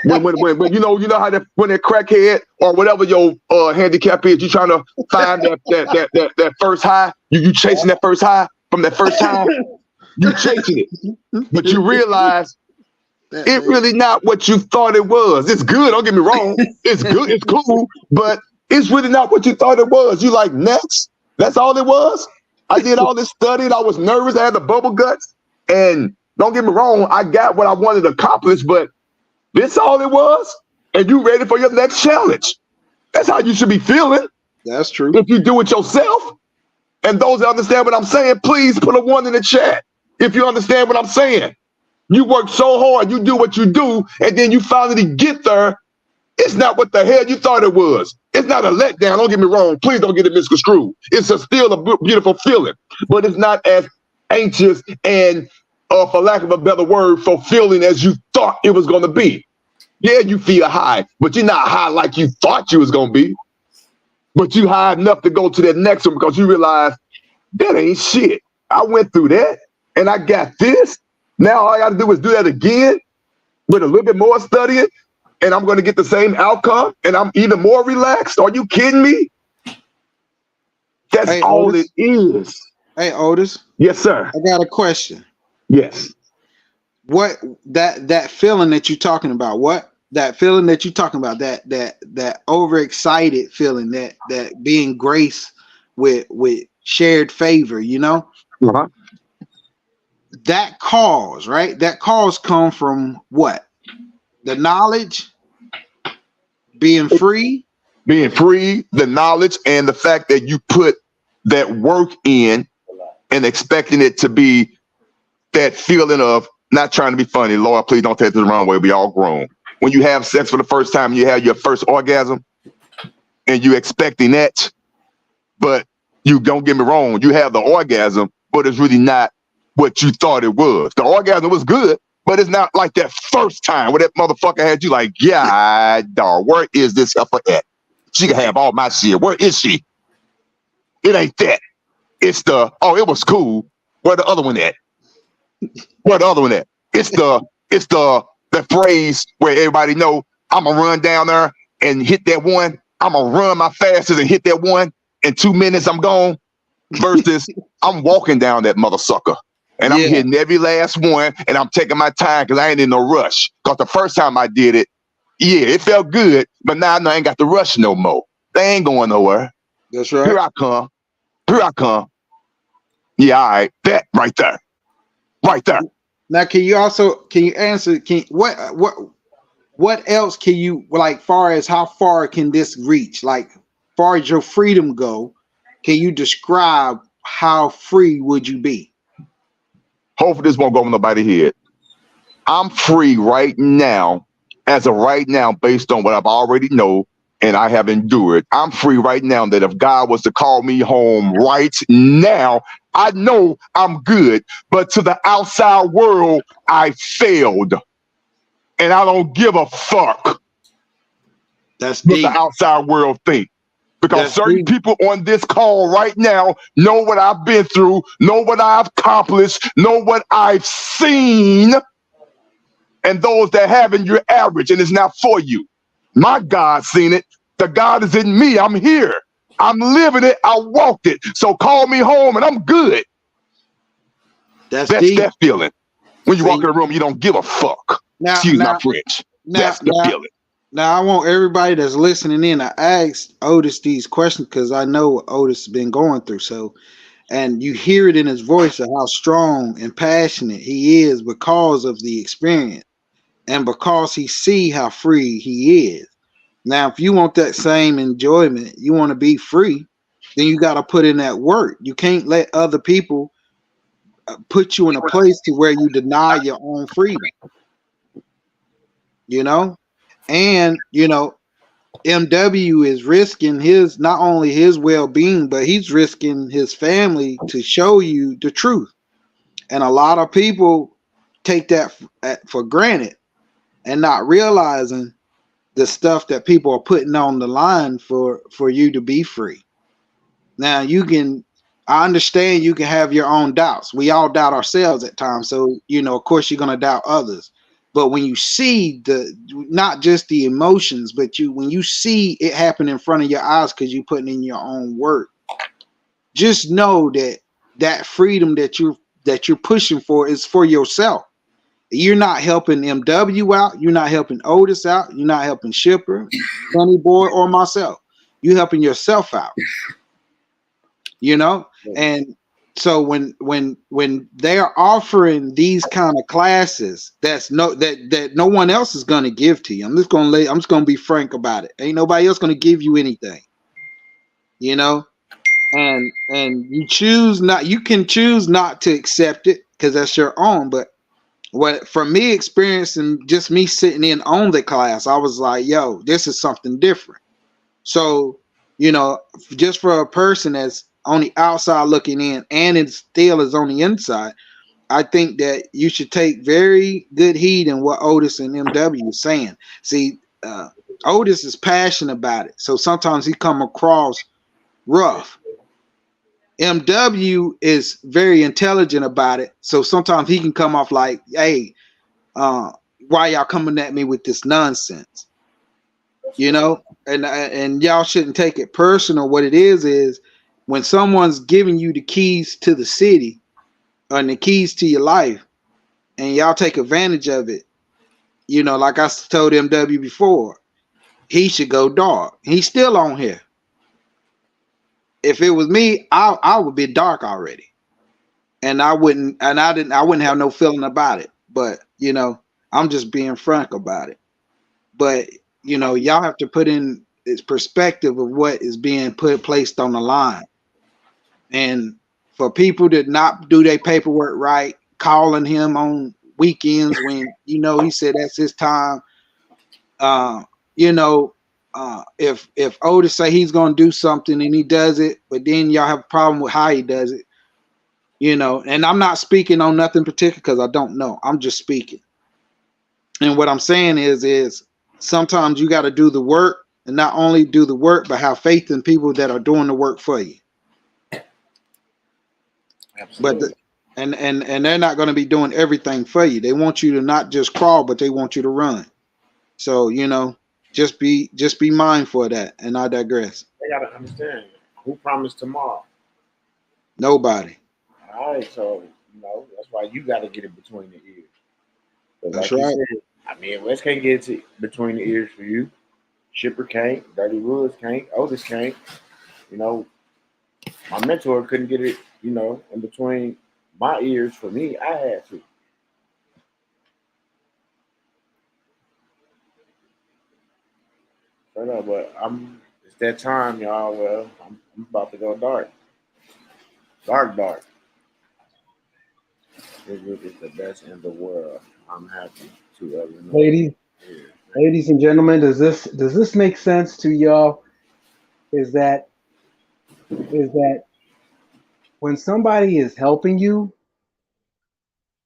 When you know how that when that crackhead or whatever your handicap is, you trying to find that first high. You chasing that first high from that first time. You chasing it, but you realize it really not what you thought it was. It's good. Don't get me wrong. It's good. It's cool, but it's really not what you thought it was. You like next. That's all it was. I did all this studying. I was nervous. I had the bubble guts. And don't get me wrong, I got what I wanted to accomplish, but this all it was. And you ready for your next challenge. That's how you should be feeling. That's true. If you do it yourself. And those that understand what I'm saying, please put a 1 in the chat. If you understand what I'm saying. You work so hard, you do what you do, and then you finally get there. It's not what the hell you thought it was. It's not a letdown. Don't get me wrong. Please don't get it misconstrued. It's still a beautiful feeling, but it's not as anxious and, for lack of a better word, fulfilling as you thought it was going to be. Yeah, you feel high, but you're not high like you thought you was going to be. But you high enough to go to that next one because you realize that ain't shit. I went through that and I got this. Now all I got to do is do that again with a little bit more studying. And I'm going to get the same outcome, and I'm even more relaxed. Are you kidding me? That's all Otis. It is. Hey, Otis. Yes, sir. I got a question. Yes. What that feeling that you're talking about? What that feeling that you're talking about? That overexcited feeling, that being graced with shared favor. You know. Uh-huh. That cause, right? That cause come from what? The knowledge, being free, the knowledge, and the fact that you put that work in and expecting it to be that feeling of not trying to be funny. Lord, please don't take this the wrong way. We all grown. when you have sex for the first time, you have your first orgasm, and you expecting that, but you don't get me wrong, you have the orgasm, but it's really not what you thought it was. The orgasm was good, but it's not like that first time where that motherfucker had you like, yeah, dog, where is this heifer at? She can have all my shit. Where is she? It ain't that. It's the, oh, it was cool. Where the other one at? Where the other one at? It's the phrase where everybody know I'm gonna run down there and hit that one. I'm gonna run my fastest and hit that one. In 2 minutes, I'm gone. Versus I'm walking down that mother sucker. And I'm hitting every last one, and I'm taking my time because I ain't in no rush. Because the first time I did it, yeah, it felt good, but now I know I ain't got the rush no more. They ain't going nowhere. That's right. Here I come. Here I come. Yeah, all right. That right there. Right there. Now, can you answer? What else can you, like, far as how far can this reach? Like, far as your freedom go, can you describe how free would you be? Hopefully this won't go over nobody's head. I'm free right now, as of right now, based on what I've already know and I have endured. I'm free right now that if God was to call me home right now, I know I'm good. But to the outside world, I failed. And I don't give a fuck That's what deep. the outside world think. Because That's certain deep. people on this call right now know what I've been through, know what I've accomplished, know what I've seen. And those that haven't, you're average, and it's not for you. My God seen it. The God is in me. I'm here. I'm living it. I walked it. So call me home, and I'm good. That's That's that feeling. When you walk in the room, you don't give a fuck. Excuse my French. That's the feeling. Now, I want everybody that's listening in. I asked Otis these questions because I know what Otis has been going through. So, and you hear it in his voice of how strong and passionate he is because of the experience and because he see how free he is. Now, if you want that same enjoyment, you want to be free, then you got to put in that work. You can't let other people put you in a place to where you deny your own freedom. You know? And, you know, MW is risking his, not only his well-being, but he's risking his family to show you the truth. And a lot of people take that for granted and not realizing the stuff that people are putting on the line for you to be free. Now, I understand you can have your own doubts. We all doubt ourselves at times. So, you know, of course you're going to doubt others. But when you see not just the emotions, but when you see it happen in front of your eyes because you're putting in your own work, just know that freedom that you're pushing for is for yourself. You're not helping MW out. You're not helping Otis out. You're not helping Shipper, Funny Boy, or myself. You're helping yourself out. You know, and so when they're offering these kind of classes, that no one else is going to give to you. I'm just going to be frank about it. Ain't nobody else going to give you anything. You know, and you can choose not to accept it because that's your own. But from me experiencing just me sitting in on the class, I was like, yo, this is something different. So, you know, just for a person that's on the outside looking in and it still is on the inside, I think that you should take very good heed in what Otis and MW is saying. See, Otis is passionate about it, so sometimes he come across rough. MW is very intelligent about it, so sometimes he can come off like, hey, why y'all coming at me with this nonsense? You know, and y'all shouldn't take it personal. What it is when someone's giving you the keys to the city and the keys to your life and y'all take advantage of it, you know, like I told MW before, he should go dark. He's still on here. If it was me, I would be dark already. And I wouldn't have no feeling about it. But, you know, I'm just being frank about it. But, you know, y'all have to put in its perspective of what is being placed on the line. And for people to not do their paperwork right, calling him on weekends when, you know, he said that's his time, You know, if Otis say he's gonna do something and he does it, but then y'all have a problem with how he does it, you know. And I'm not speaking on nothing particular because I don't know. I'm just speaking. And what I'm saying is sometimes you got to do the work, and not only do the work, but have faith in people that are doing the work for you. Absolutely. But and they're not going to be doing everything for you. They want you to not just crawl, but they want you to run. So, you know, just be mindful of that. And I digress. They gotta understand who promised tomorrow. Nobody. All right, so that's why you got to get it between the ears. But That's like you right. said, I mean, West can't get it between the ears for you. Shipper can't. Dirty Woods can't. Otis can't. You know, my mentor couldn't get it. In between my ears for me. I had to. But It's that time, y'all. Well, I'm about to go dark. Dark, dark. This is the best in the world. I'm happy to ever know. Ladies, Yeah. ladies and gentlemen, does this make sense to y'all? Is that is that when somebody is helping you,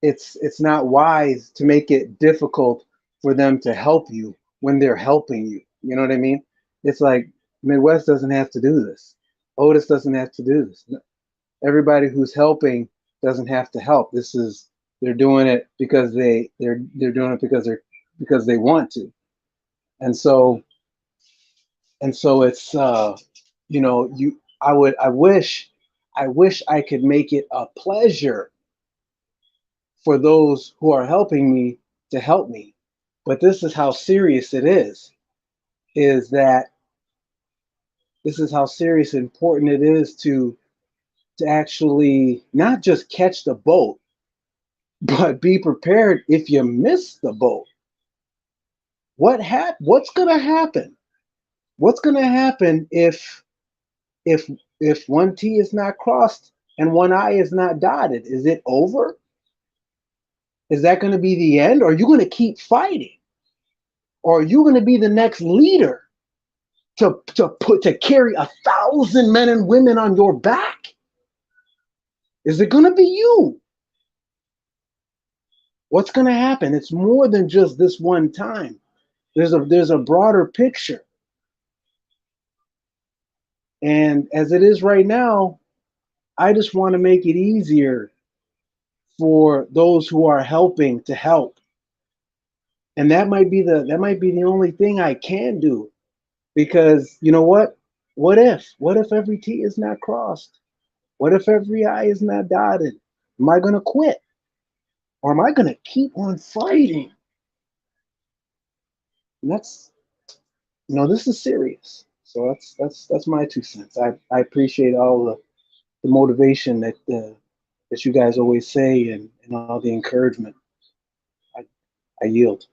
it's not wise to make it difficult for them to help you when they're helping you. You know what I mean? It's like Midwest doesn't have to do this. Otis doesn't have to do this. Everybody who's helping doesn't have to help. They're doing it because they're doing it because they want to. And so it's you I wish I could make it a pleasure for those who are helping me to help me. But this is how serious it is that this is how serious and important it is to actually not just catch the boat, but be prepared if you miss the boat. What's gonna happen? What's gonna happen if if one T is not crossed and one I is not dotted? Is it over? Is that going to be the end? Or are you going to keep fighting? Or are you going to be the next leader to carry 1,000 men and women on your back? Is it going to be you? What's going to happen? It's more than just this one time. There's a broader picture. And as it is right now, I just want to make it easier for those who are helping to help. And that might be the only thing I can do. Because you know what? What if every T is not crossed? What if every I is not dotted? Am I gonna quit? Or am I gonna keep on fighting? And this is serious. So that's my 2 cents. I appreciate all the motivation that you guys always say and all the encouragement. I, I yield.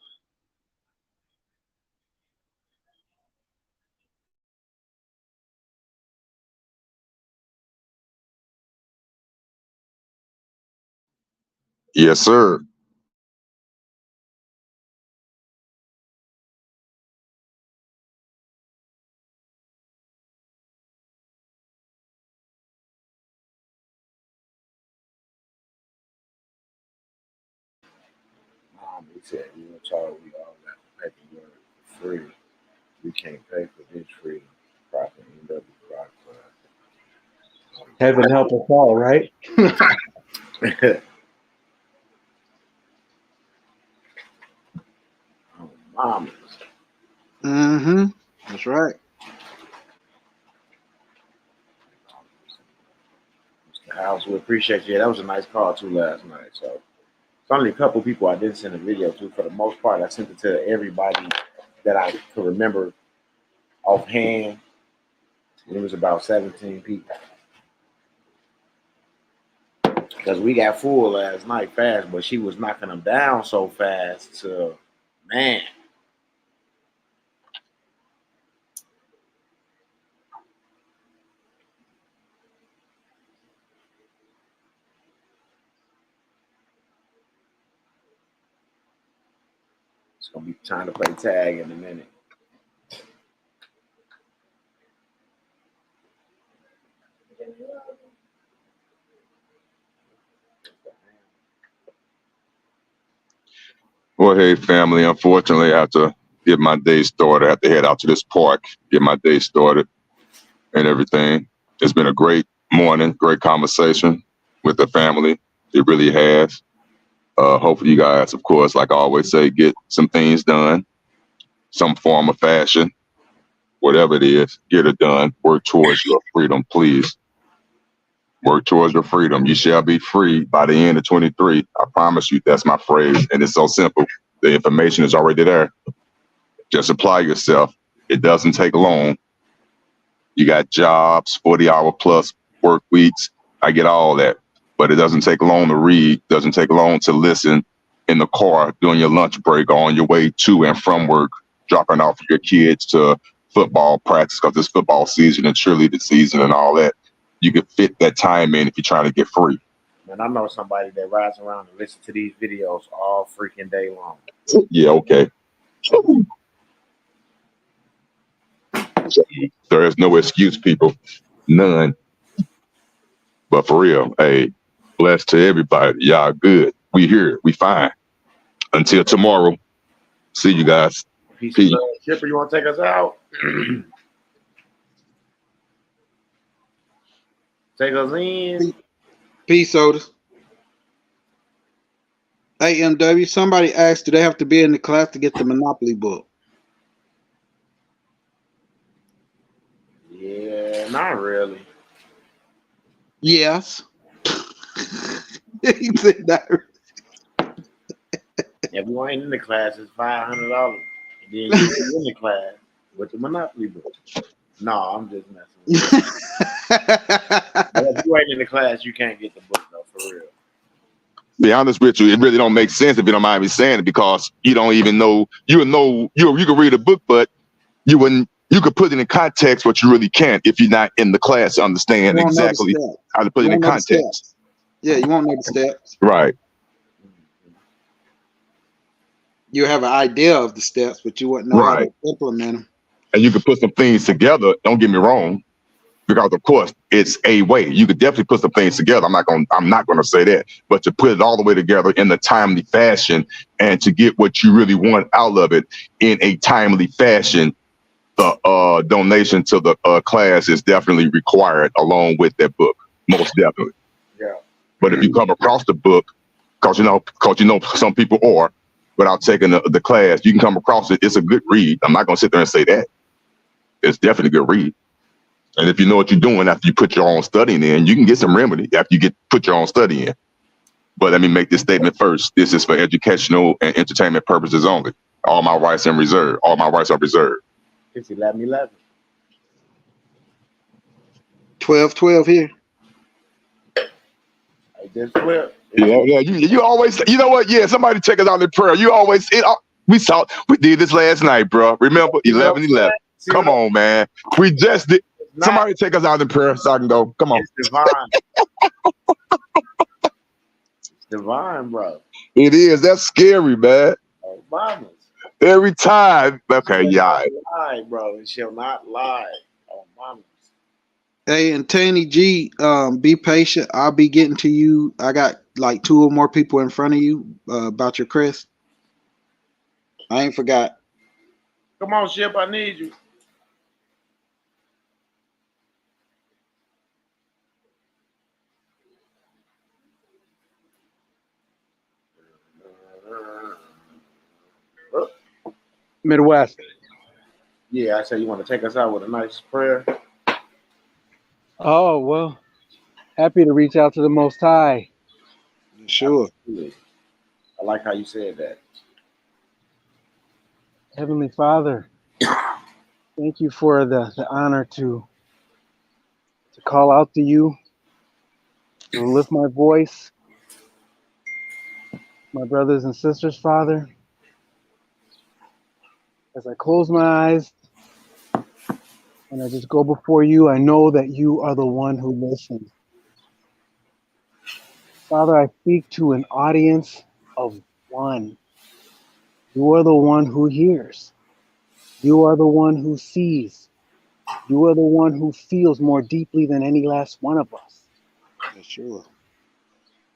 Yes, sir. He said, Charles, we all got the paperwork for free. We can't pay for this freedom. Profit NW Heaven help us all, right? Profit. Mamas. Mm-hmm. That's right. Mr. House, we appreciate you. That was a nice call too last night. So it's only a couple people I didn't send a video to. For the most part, I sent it to everybody that I could remember offhand. It was about 17 people. Because we got full last night fast, but she was knocking them down so fast to, man. It's gonna be time to play tag in a minute. Well, hey, family. Unfortunately, I have to get my day started. I have to head out to this park, get my day started and everything. It's been a great morning, great conversation with the family. It really has. Hopefully you guys, of course, like I always say, get some things done, some form of fashion, whatever it is, get it done. Work towards your freedom, please. Work towards your freedom. You shall be free by the end of 23. I promise you, that's my phrase. And it's so simple. The information is already there. Just apply yourself. It doesn't take long. You got jobs, 40-hour plus work weeks. I get all that. But it doesn't take long to read. Doesn't take long to listen in the car during your lunch break or on your way to and from work, dropping off your kids to football practice because it's football season and cheerleading season and all that. You can fit that time in if you're trying to get free. Man, I know somebody that rides around and listens to these videos all freaking day long. Yeah, okay. There is no excuse, people. None. But for real, hey, blessed to everybody. Y'all good. We here. We fine. Until tomorrow. See you guys. Peace. Peace. Chipper, you want to take us out? Take us in. Peace, Otis. Hey, MW, somebody asked, do they have to be in the class to get the Monopoly book? Yeah, not really. Yes. He said that. If you ain't in the class, it's $500. And then you get in the class with the Monopoly book. No, I'm just messing with you. If you ain't in the class, you can't get the book though, for real. Be honest with you, it really don't make sense if you don't mind me saying it, because you don't even know. You can read a book, but you could put it in context, but you really can't if you're not in the class to understand exactly how to put it in context. Yeah, you won't know the steps. Right. You have an idea of the steps, but you wouldn't know how to implement them. And you could put some things together. Don't get me wrong, because of course it's a way. You could definitely put some things together. I'm not gonna say that, but to put it all the way together in a timely fashion and to get what you really want out of it in a timely fashion, the donation to the class is definitely required along with that book, most definitely. Yeah. But if you come across the book, because you know some people are, without taking the class, you can come across it. It's a good read. I'm not gonna sit there and say that. It's definitely a good read. And if you know what you're doing after you put your own studying in, you can get some remedy after you put your own study in. But let me make this statement first. This is for educational and entertainment purposes only. All my rights are reserved. All my rights are reserved. It's 11-11. 12-12 here. I just flipped. Yeah. You always, you know what? Yeah, somebody check us out in prayer. You always, we did this last night, bro. Remember, 11-11. Come on, man. We just did. Somebody take us out in prayer so I can go. Come on. It's divine. It's divine, bro. It is. That's scary, man. Oh, mamas. Every time. Okay, yeah. Lie, bro. It shall not lie. Oh, mamas. Hey, and Tanny G, be patient. I'll be getting to you. I got like 2 or more people in front of you about your crest. I ain't forgot. Come on, Ship. I need you. Midwest. Yeah, I said you want to take us out with a nice prayer. Oh, well, happy to reach out to the Most High. Sure. I like how you said that. Heavenly Father, thank you for the honor to call out to you, to lift my voice. My brothers and sisters, Father, as I close my eyes and I just go before you, I know that you are the one who listens. Father, I speak to an audience of one. You are the one who hears. You are the one who sees. You are the one who feels more deeply than any last one of us. Yeshua.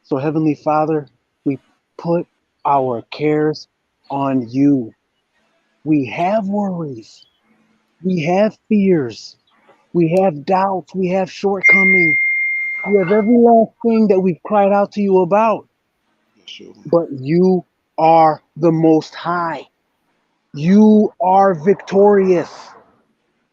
So, Heavenly Father, we put our cares on you. We have worries. We have fears. We have doubts. We have shortcomings. We have every last thing that we've cried out to you about. Yeshua. But you are the Most High. You are victorious.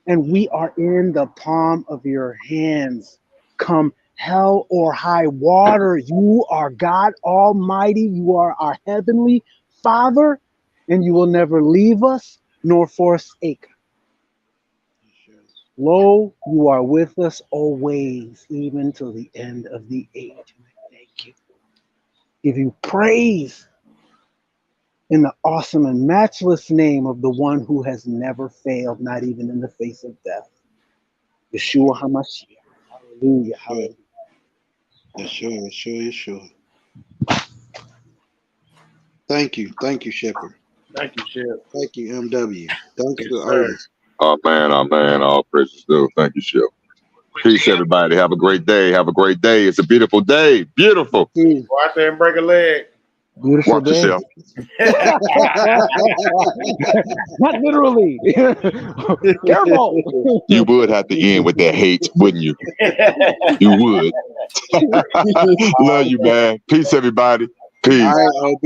And we are in the palm of your hands. Come hell or high water, you are God Almighty. You are our Heavenly Father, and you will never leave us nor forsake. Lo, you are with us always, even till the end of the age. And I thank you. Give you praise in the awesome and matchless name of the one who has never failed, not even in the face of death. Yeshua HaMashiach. Hallelujah. Hallelujah. Yeshua. Thank you, Shepherd. Thank you, Chef. Thank you, MW. Thanks Yes, for sir. Otis. Oh man, all praises due. Thank you, Chef. Peace, everybody. Have a great day. Have a great day. It's a beautiful day. Beautiful. Go out there and break a leg. Beautiful Watch day. yourself. Not literally. Careful. You would have to end with that hate, wouldn't you? You would. Love you, man. Peace, everybody. Peace. All right, oh,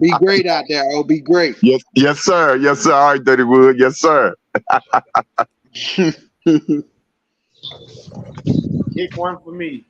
be great out there. Oh, be great. Yes, sir. Yes, sir. All right, Dirty Wood. Yes, sir. Kick one for me.